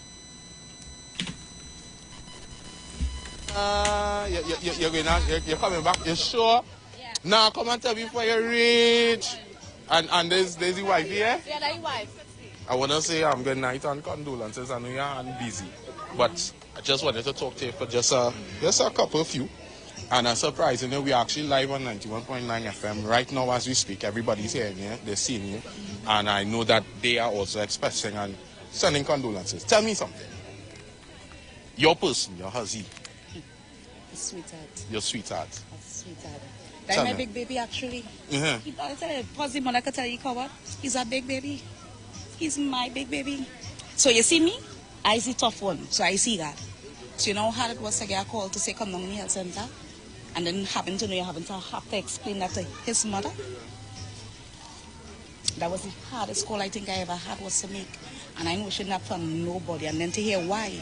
You're coming back. You sure? Yeah. Now come and tell me before you reach. And there's the wife here? Yeah, that's wife. I want to say good night and condolences. I know you're busy. But I just wanted to talk to you for just a couple of you. And surprisingly, we're actually live on 91.9 FM right now as we speak. Everybody's hearing you, they're seeing you. And I know that they are also expressing and sending condolences. Tell me something. Your person, your husband. Sweetheart. Your sweetheart. Sweetheart. That's my big baby, actually. I tell you, positive, I can tell you, what? He's a big baby. He's my big baby. So you see me? I see tough one. So I see that. So you know how it was to get a call to say come down in the health center? And then happen to know you have to explain that to his mother. That was the hardest call I think I ever had was to make. And I know it shouldn't have from nobody. And then to hear why.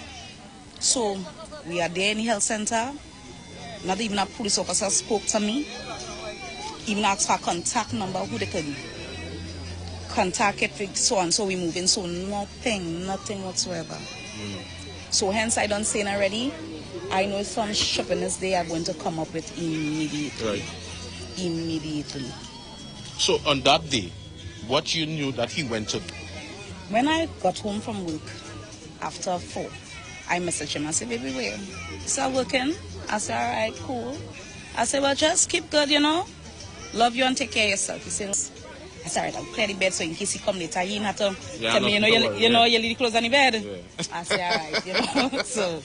So we are there in the health center. Not even a police officer spoke to me. Even asked for a contact number who they could contact it, so and so we moving, so nothing whatsoever. So hence I don't say it already. I know some sharpness they are going to come up with immediately. Right. Immediately. So on that day, what you knew that he went to? When I got home from work after 4, I messaged him. I said, baby, where? He said, working. I said, all right, cool. I said, well, just keep good, you know. Love you and take care of yourself. He said, I said, all right, I'll clear the bed so in case he come later, he not to tell me, you know, you leave the clothes on the bed. Yeah. I said, all right, you know. So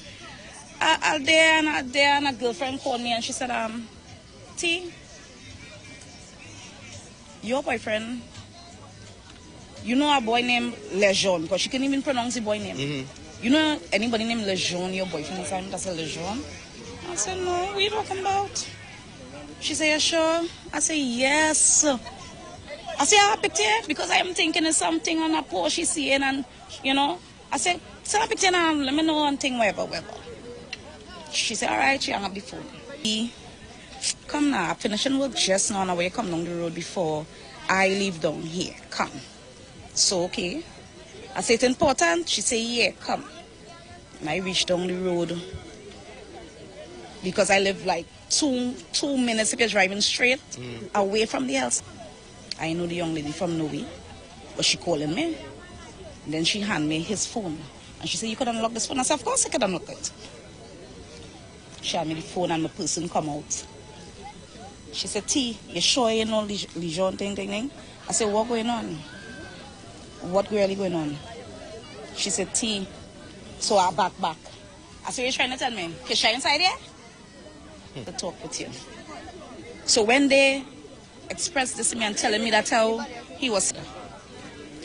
I there and a girlfriend called me and she said, T, your boyfriend, you know a boy named Lejeune, because she couldn't even pronounce the boy name. You know anybody named Lejeune, your boyfriend? That's a Lejeune. I said, no, what are you talking about? She said, you sure? I said, yes. I said, I picked it because I'm thinking of something on a post she's seeing and, you know. I said, send a picture and let me know one thing, whatever. She said, all right, she hung up the phone. Come now, finishing work just now, now where you come down the road before I leave down here, come. So, okay. I said, it's important? She said, yeah, come. And I reached down the road because I live like two minutes if you're driving straight away from the house. I know the young lady from Norway, but she calling me. And then she handed me his phone. And she said, you could unlock this phone? I said, of course I could unlock it. She had me the phone and the person come out. She said, T, you sure you know Legion thing? I said, what going on? What really going on? She said, T. So I back. I said, you're trying to tell me? Is she inside there? To talk with you. So when they expressed this to me and telling me that how he was,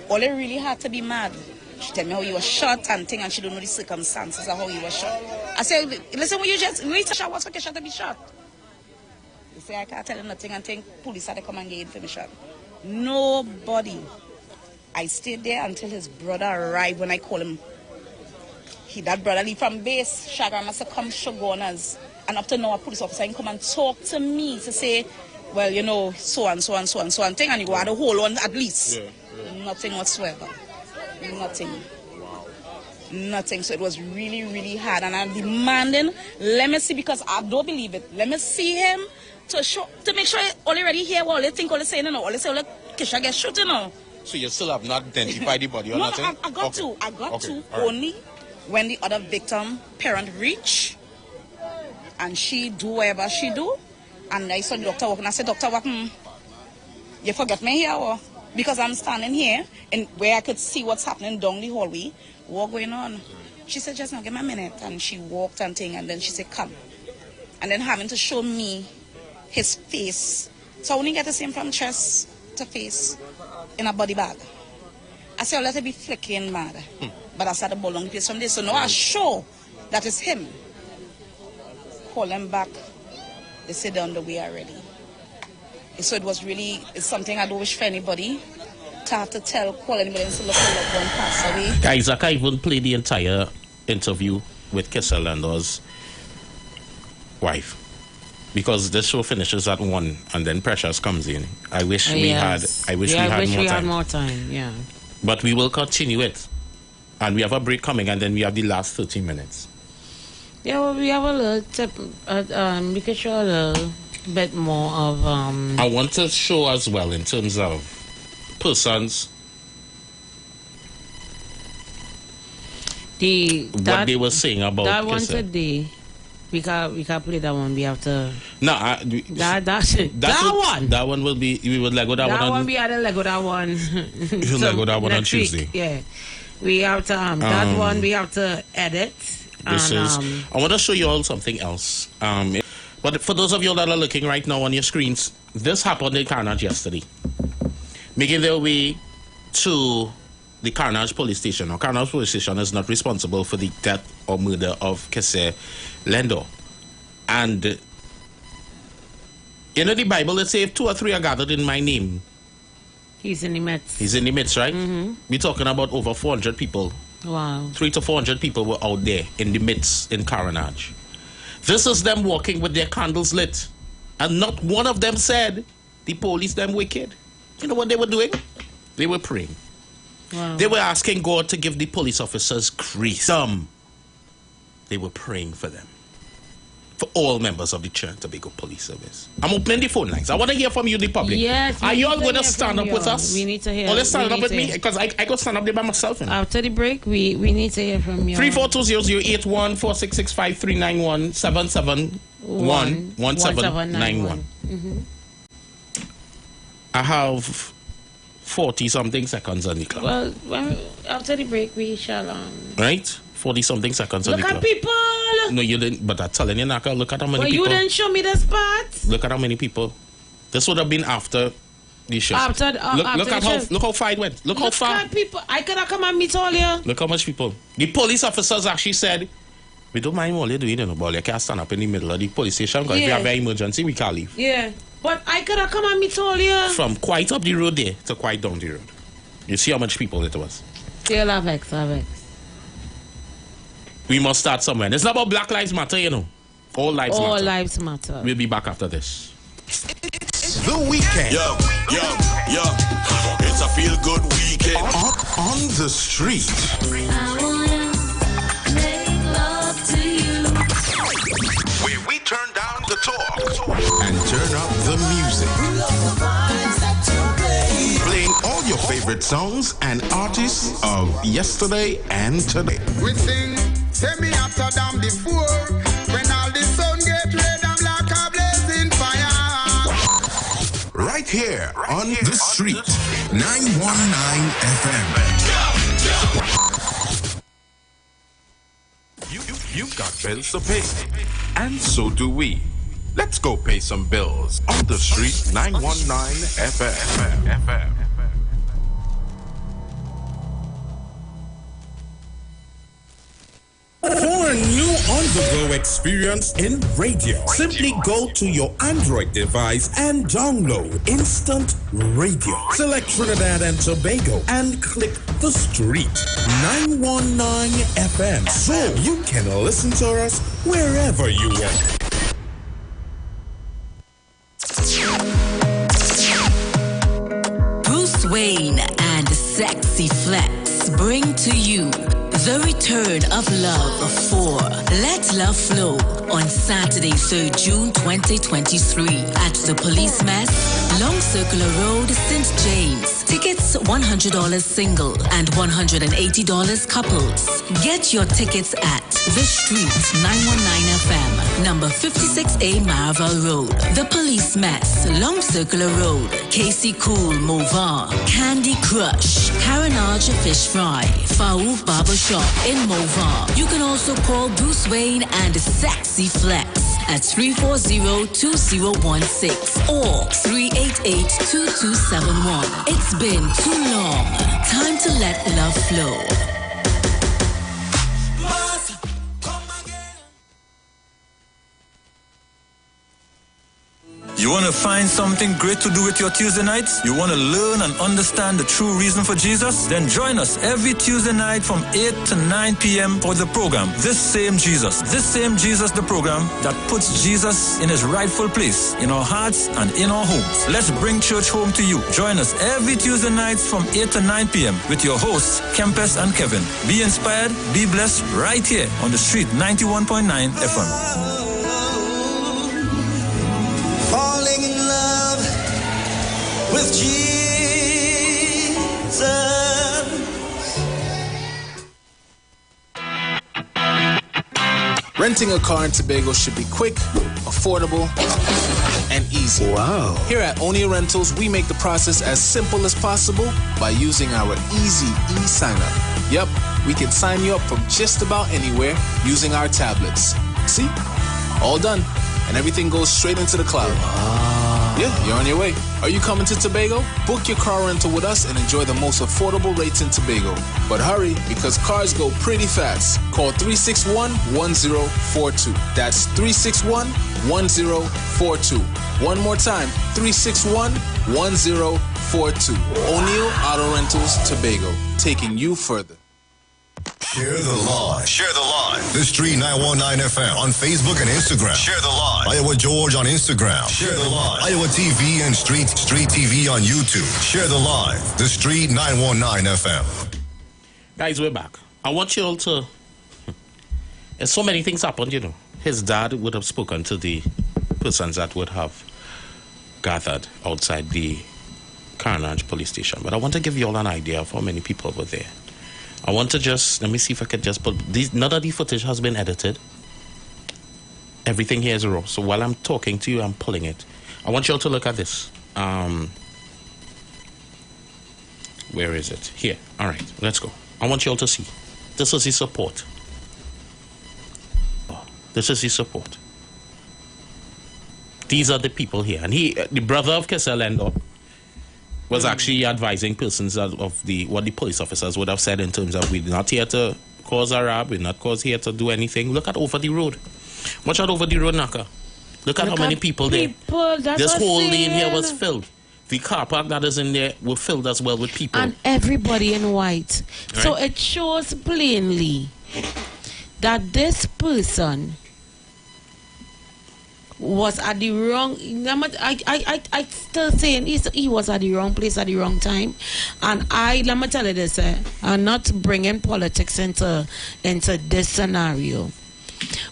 all they really had to be mad. She tell me how he was shot and thing, and she don't know the circumstances of how he was shot. I said, listen, when you shot, what's for you shot to be shot? They say, I can't tell him nothing and think police had to come and get information. Nobody. I stayed there until his brother arrived when I called him. That brother leave from base. Shagar must have come Shogunas. And up to now, a police officer can come and talk to me to say, well, you know, so and thing, and you go out the whole one at least. Yeah. Nothing whatsoever. Nothing. Wow. Nothing. So it was really, really hard. And I'm demanding, let me see, because I don't believe it. Let me see him to make sure all already hear what all they think, all they say, you know, all they say, all Kisha get shot, you know. So you still have not identified the body or nothing? No, I got to. Only when the other victim parent reach and she do whatever she do. And I saw the doctor walking. I said, Doctor, what? You forget me here? Or? Because I'm standing here and where I could see what's happening down the hallway. What going on? She said, just now, give me a minute. And she walked and thing, and then she said, come. And then having to show me his face. So I only get to see him from chest to face in a body bag. I said, let it be flicking mad. But I said the ball on the place from this. So now I'm sure that is him. Call him back. They said they're on the way already. So it was really, it's something I don't wish for anybody to have to call anybody and say, look, a loved one passed away. Guys, I can't even play the entire interview with Kissa Lando's wife. Because this show finishes at 1 and then Precious comes in. I wish we had more time. Yeah. But we will continue it. And we have a break coming and then we have the last 30 minutes. Yeah, well, we have a little tip. We could show a little bit more of. I want to show as well in terms of persons. What they were saying about that one today. We can't play that one. We have to. No, that one will be. We would Lego that one. That one we had to Lego that one. You Lego that one on Tuesday. Yeah, we have to. That one we have to edit. I want to show you all something else. But for those of you that are looking right now on your screens, this happened in Carnage yesterday. Making their way to the Carnage police station. Now, Carnage police station is not responsible for the death or murder of Kesse Lendo. And in the Bible, it says, if 2 or 3 are gathered in my name. He's in the midst. He's in the midst, right? Mm-hmm. We're talking about over 400 people. Wow. 300 to 400 people were out there in the midst in Carnage. This is them walking with their candles lit. And not one of them said, the police them wicked. You know what they were doing? They were praying. Wow. They were asking God to give the police officers grace. They were praying for them. For all members of the Trinidad and Tobago Police Service. I'm opening the phone lines. I want to hear from you, the public. Yes. Are you all going to stand up with us? We need to hear. Or let's stand up with me, because I could stand up there by myself. After the break, we need to hear from you. 342008146653917711791. I have 40-something seconds on the clock. Well, after the break, we shall... Right? 40-something seconds on the Look clock. at people! No, you didn't. But I'm telling you, Naka, look at how many Well, people. you didn't show me the spot. Look at how many people. This would have been after the show. Look at how far it went. Look how far. Look at people. I could have come and meet all you. Look how much people. The police officers actually said, we don't mind what you're doing, but you can't stand up in the middle of the police station because if you have an emergency, we can't leave. Yeah. But I could have come and meet all you. From quite up the road there to quite down the road. You see how much people it was. Still have X. We must start somewhere. It's not about Black Lives Matter, you know. All lives matter. All lives matter. We'll be back after this. The weekend. Yo. It's a feel-good weekend. On the street. I wanna make love to you. Where we turn down the talk and turn up the music. Playing all your favorite songs and artists of yesterday and today. We sing, take me after them before. When all the sun get red, I'm like a blazing fire. Right here on the street. 919 FM. You've got bills to pay. And so do we. Let's go pay some bills on the street. 919 FM. For a new on-the-go experience in radio, simply go to your Android device and download Instant Radio. Select Trinidad and Tobago and click the street 919 FM so you can listen to us wherever you want. Bruce Wayne and Sexy Flex bring to you the return of love for Let Love Flow on Saturday, 3rd June 2023 at the Police Mess, Long Circular Road, St. James. Tickets $100 single and $180 couples. Get your tickets at The Street 919 FM, number 56A Marvel Road. The Police Mess, Long Circular Road, Casey Cool, Movar, Candy Crush, Carenage Fish Fry, Faouf Barbershop in Movar. You can also call Bruce Wayne and Sexy Flex at 340-2016 or 388-2271. It's been too long. Time to let love flow. You want to find something great to do with your Tuesday nights? You want to learn and understand the true reason for Jesus? Then join us every Tuesday night from 8 to 9 p.m. for the program, This Same Jesus, the program that puts Jesus in his rightful place in our hearts and in our homes. Let's bring church home to you. Join us every Tuesday nights from 8 to 9 p.m. with your hosts, Kempes and Kevin. Be inspired, be blessed right here on the street 91.9 FM. Falling in love with Jesus. Renting a car in Tobago should be quick, affordable, and easy. Wow. Here at Onia Rentals, we make the process as simple as possible by using our easy e-sign-up. Yep, we can sign you up from just about anywhere using our tablets. See? All done. And everything goes straight into the cloud. Yeah, you're on your way. Are you coming to Tobago? Book your car rental with us and enjoy the most affordable rates in Tobago. But hurry, because cars go pretty fast. Call 361-1042. That's 361-1042. One more time, 361-1042. O'Neill Auto Rentals, Tobago, taking you further. Share the live. Share the live. The Street 919 FM on Facebook and Instagram. Share the live. Iowa George on Instagram. Share the live. Iowa TV and Street TV on YouTube. Share the live. The Street 919 FM. Guys, we're back. I want you all to... There's so many things happened, you know. His dad would have spoken to the persons that would have gathered outside the Carnage police station. But I want to give you all an idea of how many people were there. I want to just... Let me see if I can just put... None of the footage has been edited. Everything here is raw. So while I'm talking to you, I'm pulling it. I want you all to look at this. Where is it? Here. All right. Let's go. I want you all to see. This is the support. This is his support. These are the people here. And the brother of Keselendo was actually advising persons of what the police officers would have said in terms of, we're not here to cause a rob, we're not here to do anything. Look at over the road. Watch out over the road, Naka. Look at how many people there. This whole lane here was filled. The car park that is in there were filled as well with people. And everybody in white. Right? So it shows plainly that this person was at the wrong... I still saying he was at the wrong place at the wrong time. And let me tell you this, I'm not bringing politics into this scenario.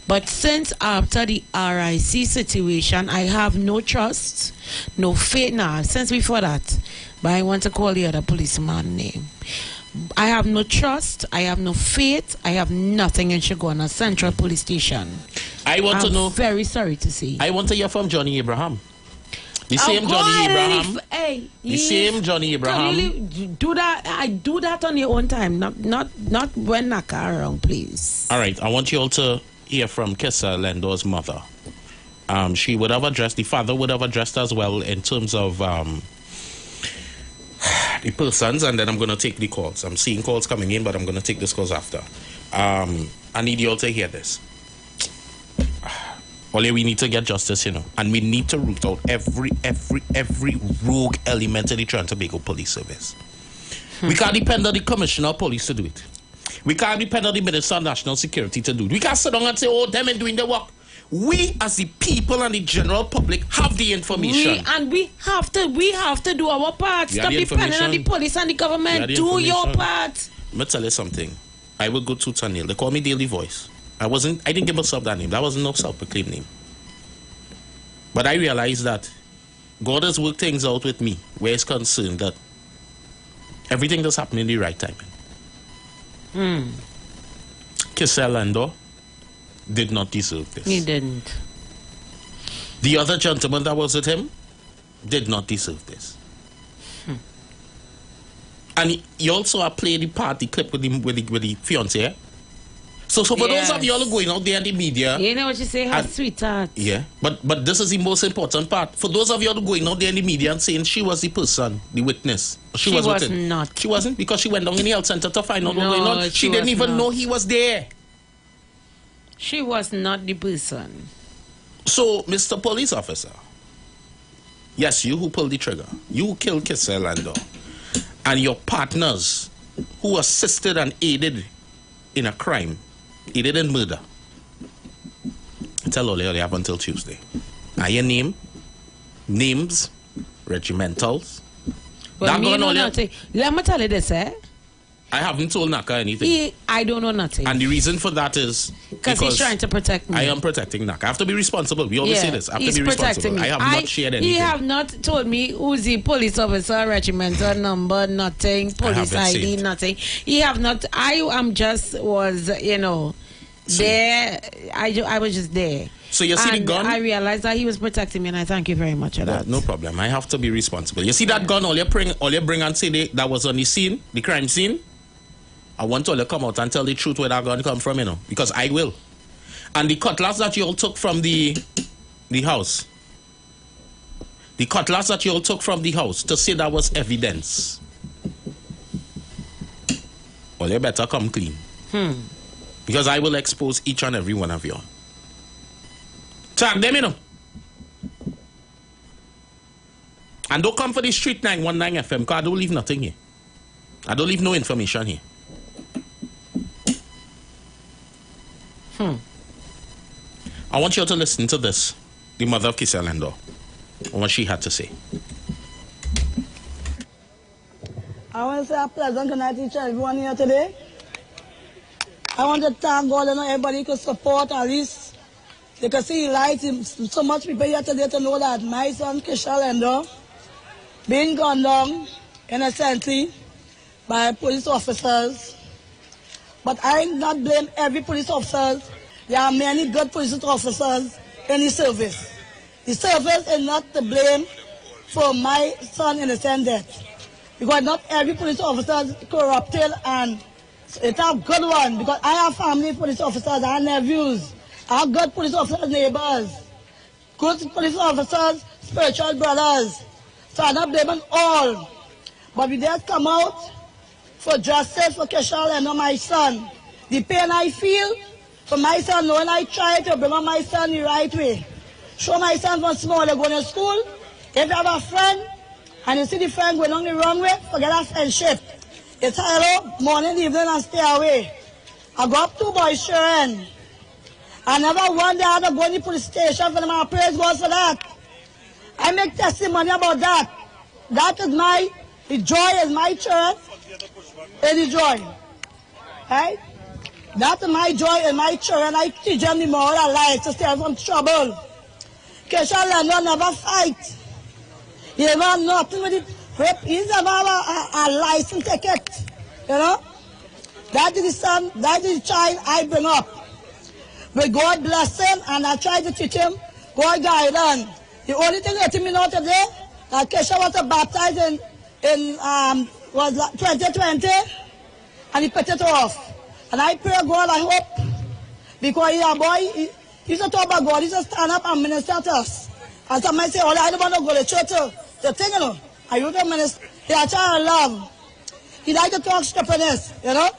But since after the RIC situation, I have no trust, no faith now. Since before that, but I want to call the other policeman name. I have no trust, I have no faith, I have nothing in Shagona Central Police Station. To know. Very sorry to say. I want to hear from Johnny Abraham. The same Johnny Abraham. The same Johnny Abraham. Do that. I do that on your own time, not when Naka around, please. All right. I want you all to hear from Kessa Lendo's mother. She would have addressed, the father would have addressed as well in terms of the persons, and then I'm going to take the calls. I'm seeing calls coming in, but I'm going to take these calls after. I need you all to hear this. Only we need to get justice, you know, and we need to root out every rogue element of the Trinidad and Tobago Police Service. We can't depend on the Commissioner of Police to do it. We can't depend on the Minister of National Security to do it. We can't sit down and say, oh, them ain't doing the work. We, as the people and the general public, have the information. We have to do our part. Stop depending on the police and the government. Do your part. Let me tell you something. I will go to Tanil. They call me Daily Voice. I didn't give myself that name. That wasn't no self-proclaimed name. But I realized that God has worked things out with me where it's concerned that everything does happen in the right timing. Kiselando did not deserve this. He didn't. The other gentleman that was with him did not deserve this. And he also played the party clip with the fiancé. So for those of you all going out there in the media, you know what you say, her sweetheart. Yeah, but this is the most important part. For those of you all going out there in the media and saying she was the person, the witness, she was not. She wasn't, because she went down in the health center to find out what was going on. She didn't even know he was there. She was not the person. So, Mr. Police Officer, yes, you who pulled the trigger, you who killed Kiselando, and your partners who assisted and aided in a crime, aided in murder. Tell all they have until Tuesday. Now your names, regimentals. Well, me know nothing. Let me tell you this, I haven't told Naka anything. I don't know nothing. And the reason for that is because he's trying to protect me. I am protecting Naka. I have to be responsible. We always say this. I have to be responsible. I have not shared anything. He have not told me who's the police officer, regimental number, nothing, police ID, nothing. He have not. I am just was, there. I was just there. So you see the gun? I realized that he was protecting me, and I thank you very much for that. No problem. I have to be responsible. You see that gun? All you bring and say that was on the scene, the crime scene. I want all to come out and tell the truth where that gun come from, because I will. And the cutlass that you all took from the house, the cutlass that you all took from the house to say that was evidence. Well, you better come clean. Because I will expose each and every one of you. Tag them, And don't come for the Street 919 FM, because I don't leave nothing here. I don't leave no information here. I want you to listen to this. The mother of Kisel Lendo. What she had to say. I want to say a pleasant good night to each and everyone here today. I want to thank God and everybody could support at least. They can see light. So much people here today to know that my son Kisel Lendo being gunned down innocently by police officers. But I not blame every police officer. There are many good police officers in the service. The service is not to blame for my son innocent death. Because not every police officer is corrupted, and it's a good one. Because I have family police officers, I have nephews. I have good police officers, neighbors. Good police officers, spiritual brothers. So I'm not blaming all. But we just come out for justice for Kisel and my son. The pain I feel for my son, knowing I try to bring up my son the right way. Show my son from small, they go to school. If you have a friend, and you see the friend going on the wrong way, forget that friendship. It's hello, morning, evening, and stay away. I go up 2 boys, children. I never one day I had to go to the police station for them, and praise God for that. I make testimony about that. That is the joy is my church, is the joy. Right? That is my joy and my children. I teach them the moral of life to stay from trouble. Kisel Lendo never fight. He never have nothing with it. He never have a license ticket. You know? That is the son, that is the child I bring up. With God bless him, and I try to teach him God guidance. The only thing that me know today, that Kisel was baptized in 2020, and he put it off. And I pray God, I hope, because he's a boy, he's a talk about God, he's a stand up and minister to us. And somebody say, oh, I don't want to go to church, the thing, you know, I used to minister, they are trying to love. He like to talk stupidness, you know.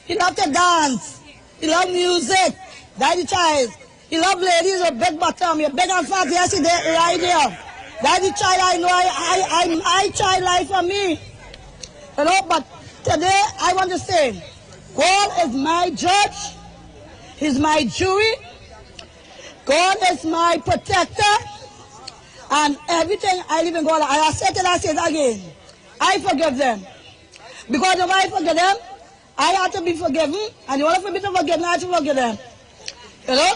He love to dance, he love music, that's the child. He love ladies with big bottom, you're big and fat, yes, he there, right there. That's the child I know, I child life for me. You know, but today I want to say, God is my judge, He's my jury, God is my protector, and everything I live in God, I said it, I say it again, I forgive them. Because if I forgive them, I have to be forgiven, and in order for me to forgive them, I have to forgive them. You know?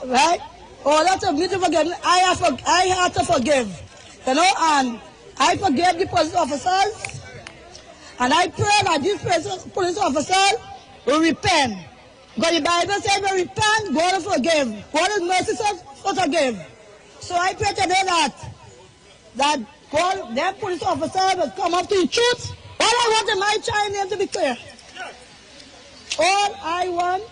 Right? In order for me to forgive them, I have to forgive. You know, and I forgive the police officers. And I pray that these police officers will repent. Because the Bible says when repent, God will forgive. God is merciful to forgive. So I pray today that God, their police officers will come up to the truth. All I want is my child name to be clear. All I want.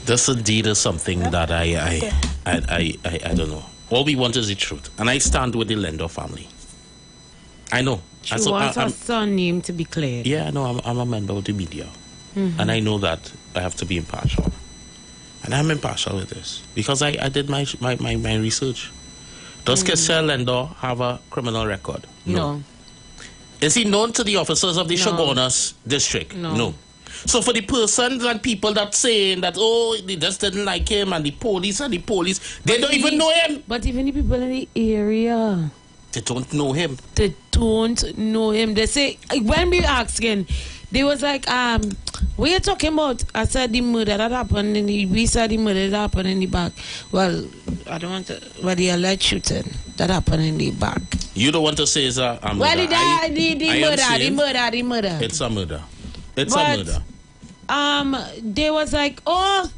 This indeed is something that I don't know. All we want is the truth, and I stand with the Lendo family. I know. She wants her son's name to be cleared. Yeah, I know. I'm a member of the media, and I know that I have to be impartial, and I'm impartial with this because I did my research. Does Kisel Lendo have a criminal record? No. Is he known to the officers of the Shogunas district? No. So for the persons and people that saying that, oh, they just didn't like him, and the police, they don't even know him. But even the people in the area, they don't know him. They don't know him. They say, when we asked again, they was like, what are you talking about? I said the murder that happened we said the murder that happened in the back. Well, I don't want to, but the alleged shooting that happened in the back. You don't want to say it's a murder. Well, the murder. It's a murder. It's a murder. They was like, oh,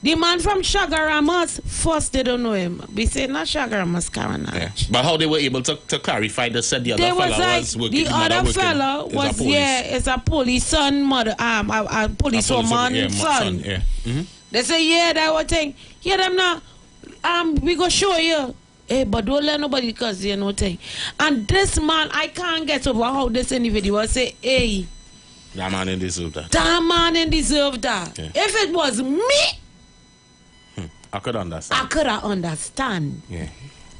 the man from Shagaramas, first they don't know him. We say not Shagaramas, Karanach. Yeah. But how they were able to clarify, they said the other fella was working. The other fella was, it's a police son, mother, a police woman son. Yeah. They say, that was thing. Yeah, them now, we go show you. Hey, but don't let nobody because you know thing. And this man, I can't get over how this individual say, hey, that man didn't deserve that. That man didn't deserve that. Yeah. If it was me, I could understand. I could understand. Yeah.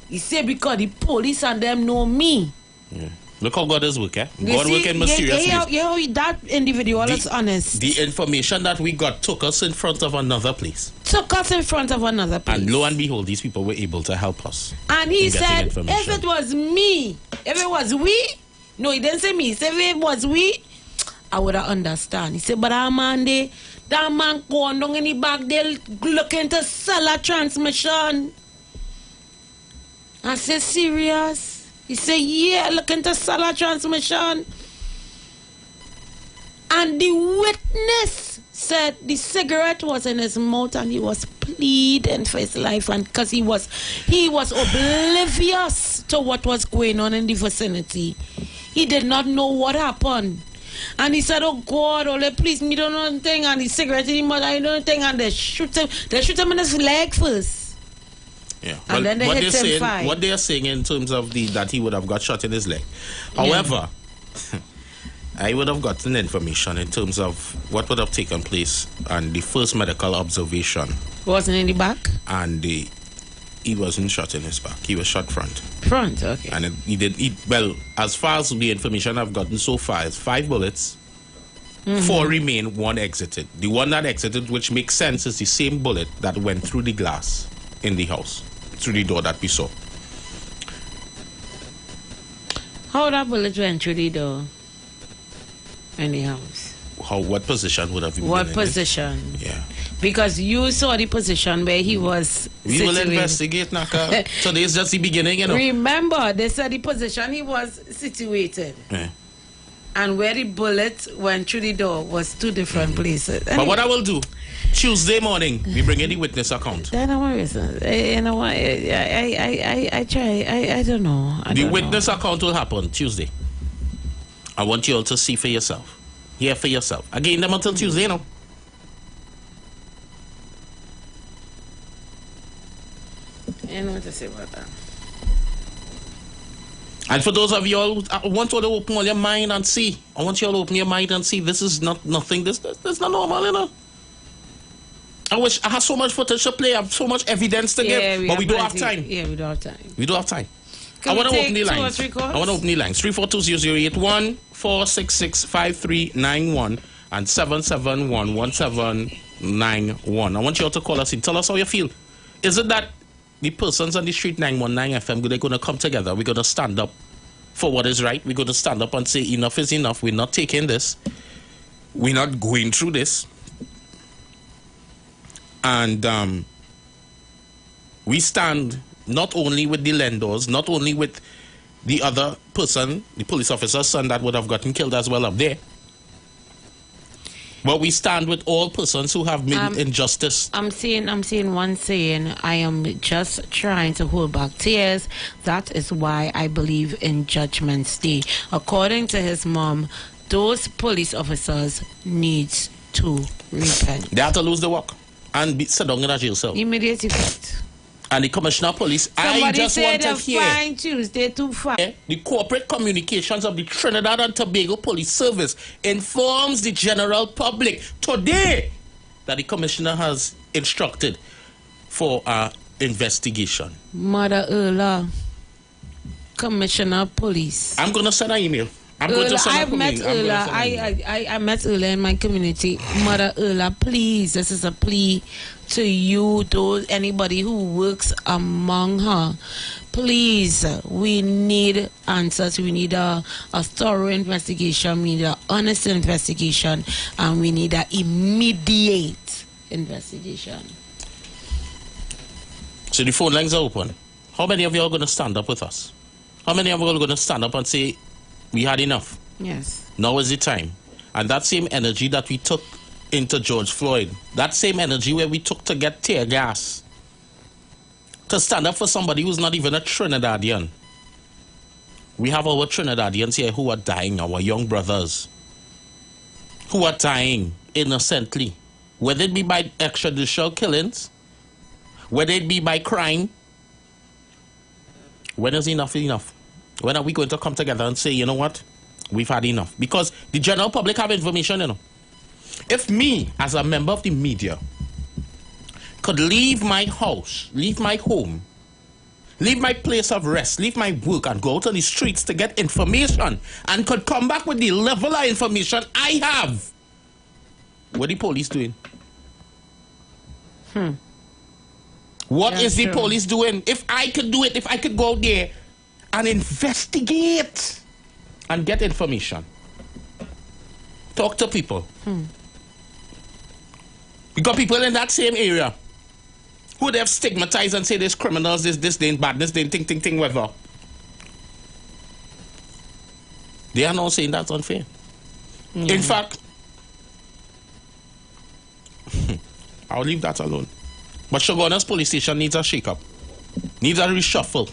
He said because the police and them know me. Yeah. Look how God is working. You God see, working mysterious ways. yeah, that individual is honest. The information that we got took us in front of another place. Took us in front of another place. And lo and behold, these people were able to help us. And he in getting said, information. if it was me, if it was we, no, he didn't say me. He said, if it was we, I would have understand. He said, but that man going down in the back, they looking to sell a transmission. I said, serious? He said, yeah, looking to sell a transmission. And the witness said the cigarette was in his mouth and he was pleading for his life, and because he was oblivious to what was going on in the vicinity. He did not know what happened. And he said, oh God, oh please, me don't know anything, and the cigarette in his mouth, I don't know anything, and they shoot him in his leg first. Yeah. And then they hit him fine. What they are saying in terms of that he would have got shot in his leg. However, I would have gotten information in terms of what would have taken place and the first medical observation. Wasn't in the back? And he wasn't shot in his back. He was shot front. Front, okay. And well, as far as the information I've gotten so far is 5 bullets. 4 remain, 1 exited. The one that exited, which makes sense, is the same bullet that went through the glass in the house, through the door that we saw. How that bullet went through the door in the house? What position would have you been What in position? it? Yeah. Because you saw the position where he was We will investigate, Naka. Today is just the beginning, you know. Remember, they said the position he was situated. Yeah. And where the bullet went through the door was 2 different places. But what I will do, Tuesday morning, we bring in the witness account. You know what? I try. I don't know. The witness account will happen Tuesday. I want you all to see for yourself. Hear for yourself. Again, them until Tuesday, you know. I know what to say about that. And for those of you all, I want you all to open all your mind and see. I want you all to open your mind and see. This is not nothing. This not normal, you know. I wish I had so much footage to play. I have so much evidence to give, but we don't have time. Yeah, we don't have time. We don't have time. Can I want to we open the take 2 or lines. 3 calls? I want to open the lines. 3420081 4665391 and 7711791. I want you all to call us and tell us how you feel. Is it that the persons on the street 919 FM, they're going to come together? We're going to stand up for what is right. We're going to stand up and say enough is enough. We're not taking this. We're not going through this. And we stand not only with the lenders, not only with the other person, the police officer's son that would have gotten killed as well up there, but we stand with all persons who have made injustice. I'm seeing one saying, I am just trying to hold back tears. That is why I believe in Judgment Day. According to his mom, those police officers needs to repent. They have to lose the work and be sit down in a jail cell. Immediate effect. And the commissioner of police, Somebody I just want to hear fine Tuesday to fine. The corporate communications of the Trinidad and Tobago Police Service informs the general public today that the commissioner has instructed for an investigation. Mother Erla, Commissioner of Police. I'm going to send an email. I met Erla in my community. Mother Erla, please, this is a plea to you, anybody who works among her. Please, we need answers. We need a thorough investigation. We need an honest investigation. And we need an immediate investigation. So the phone lines are open. How many of you are going to stand up with us? How many of you are going to stand up and say, we had enough? Yes. Now is the time. And that same energy that we took into George Floyd, that same energy where we took to get tear gas, to stand up for somebody who's not even a Trinidadian. We have our Trinidadians here who are dying, our young brothers, who are dying innocently, whether it be by extrajudicial killings, whether it be by crime. When is enough enough? When are we going to come together and say, you know what, we've had enough? Because the general public have information, you know. If me, as a member of the media, could leave my house, leave my home, leave my place of rest, leave my work, and go out on the streets to get information, and could come back with the level of information I have, what the police doing? What is the police doing? If I could do it, if I could go out there and investigate and get information, talk to people. You got people in that same area who they have stigmatized and say there's criminals, this, they ain't badness, they ain't ting, whatever. They are not saying that's unfair. In fact, I'll leave that alone. But Shoguna's police station needs a shake-up. Needs a reshuffle.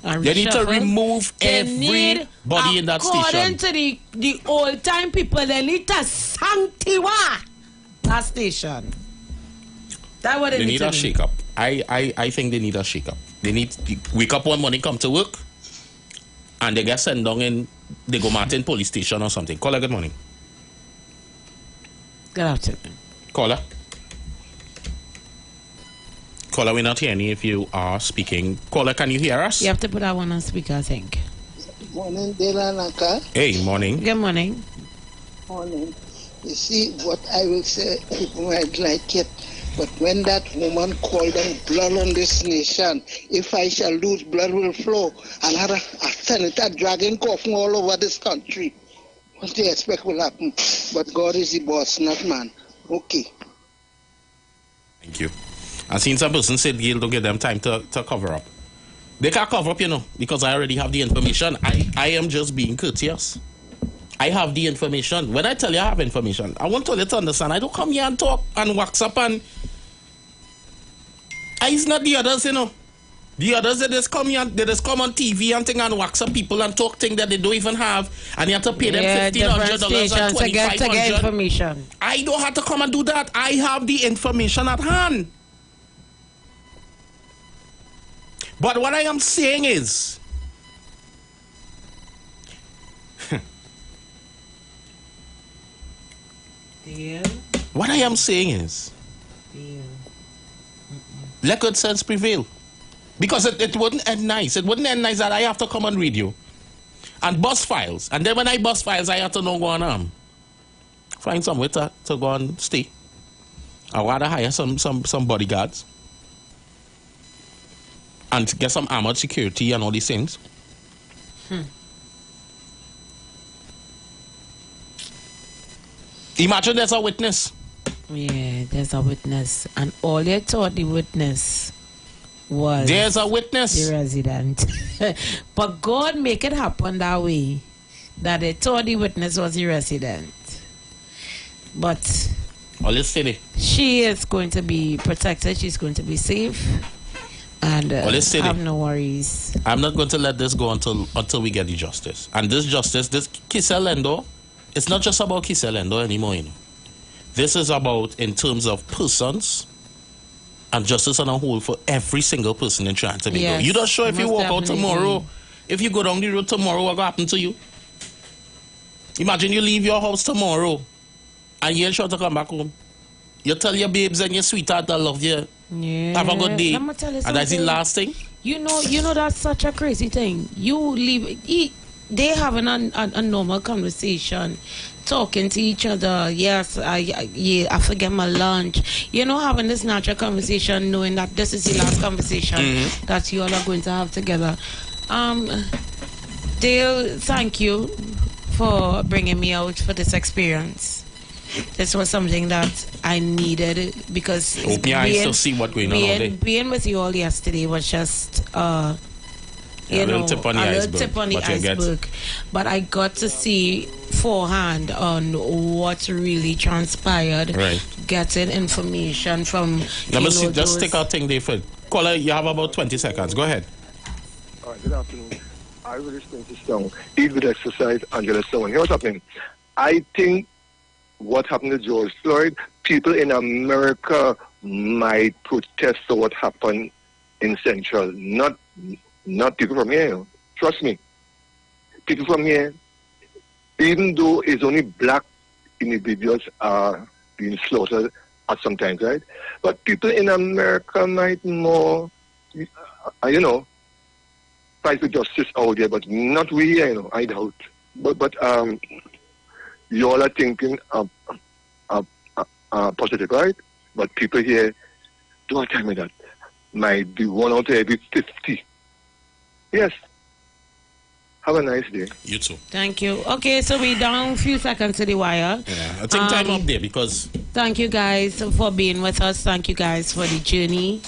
They need to remove everybody in that station. According to the old-time people, they need to sanctify that station. That's what they need a shake-up. I think they need a shake-up. They need to wake up one morning, come to work, and they get sent down in the Go Martin police station or something. Caller, good morning. Good afternoon. Caller, we're not hearing you if you are speaking. Caller, can you hear us? You have to put that one on speaker, I think. Morning, Delanaka. Hey, morning. Good morning. Morning. You see, what I will say, people might like it, but when that woman called them blood on this nation, if I shall lose, blood will flow. And had a senator dragging coffin all over this country. What do you expect will happen? But God is the boss, not man. Okay. Thank you. I've seen some person said Gail don't give them time to cover up. They can't cover up, because I already have the information. I am just being courteous. I have the information. When I tell you I have information, I want to let you understand. I don't come here and talk and wax up and... It's not the others, The others, they just come here, they just come on TV and thing and wax up people and talk things that they don't even have, and you have to pay them $1,500 and $2,500 to get information. I don't have to come and do that. I have the information at hand. But what I am saying is, what I am saying is, let good sense prevail. Because it wouldn't end nice. It wouldn't end nice that I have to come on radio and bust files. And then when I bust files, I have to go and find somewhere to go and stay. I rather hire some bodyguards and get some armored security and all these things. Imagine there's a witness. Yeah, there's a witness. And all they thought the witness was... There's a witness. The resident. But God make it happen that way. That they thought the witness was the resident. But... she is going to be protected. She's going to be safe. And have no worries. I'm not going to let this go until we get the justice. And this justice, this Kiselendo, it's not just about Kiselendo anymore, This is about in terms of persons and justice on a whole for every single person in Trinidad and Tobago. Yes, You're not sure if you walk out tomorrow, if you go down the road tomorrow, what will happen to you? Imagine you leave your house tomorrow and you ain't sure to come back home. You tell your babes and your sweetheart I love you. Yeah. Have a good day. Let me tell you and that's the something. last thing. You know that's such a crazy thing. You leave, they having a normal conversation, talking to each other. Yes, I forget my lunch. Having this natural conversation, knowing that this is the last conversation that you all are going to have together. Dale, thank you for bringing me out for this experience. This was something that I needed because open your eyes to see what's going on all day. Being with you all yesterday was just a little tip on the iceberg. But I got to see forehand on what really transpired. Right. Getting information from. Let me see. Just take our thing there for caller. You have about 20 seconds. Go ahead. All right. Good afternoon. I will explain to Stone. Eat with exercise, Angela Stone. Here's what's happening. I think what happened to George Floyd, people in America might protest for what happened in Central. Not people from here. Trust me. People from here, even though it's only black individuals are being slaughtered sometimes, right? But people in America might more, fight for justice out there, but not we here, I doubt. But you all are thinking positive, right? But people here, don't tell me that. Might be 1 out of every 50. Yes. Have a nice day. You too. Thank you. Okay, so we're down a few seconds to the wire. Yeah, I think time up there because... Thank you guys for being with us. Thank you guys for the journey.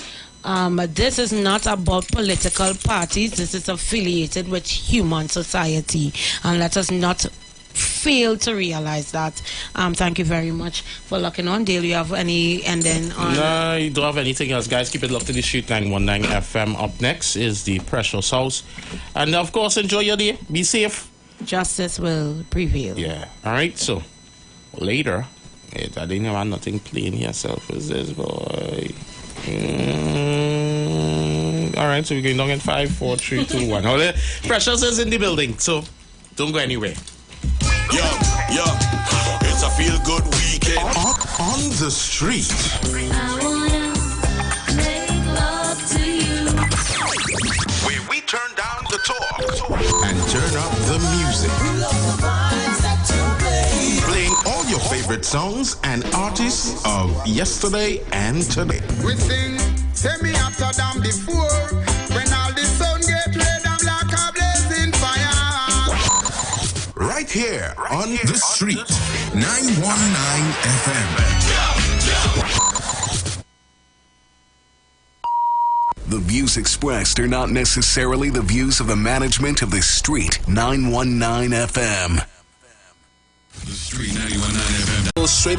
This is not about political parties. This is affiliated with human society. And let us not fail to realize that. Thank you very much for locking on. Dale, you have any ending on? No, I don't have anything else, guys. Keep it locked to the Street 919 FM. Up next is the Precious House. And of course, enjoy your day. Be safe. Justice will prevail. Yeah. All right. So, later. Wait, I didn't have nothing playing yourself. Is this boy? All right. So we're going down in 5, 4, 3, 2, 1. Precious is in the building. So, don't go anywhere. It's a feel-good weekend. On the street. I wanna make love to you. Where we turn down the talk and turn up the music. Playing all your favorite songs and artists of yesterday and today. We sing, say me after them before. When all the sun get red, I'm like a blazing fire. Right here on the street, 919 FM. The views expressed are not necessarily the views of the management of the Street 919 FM. The Street 919 FM. Straight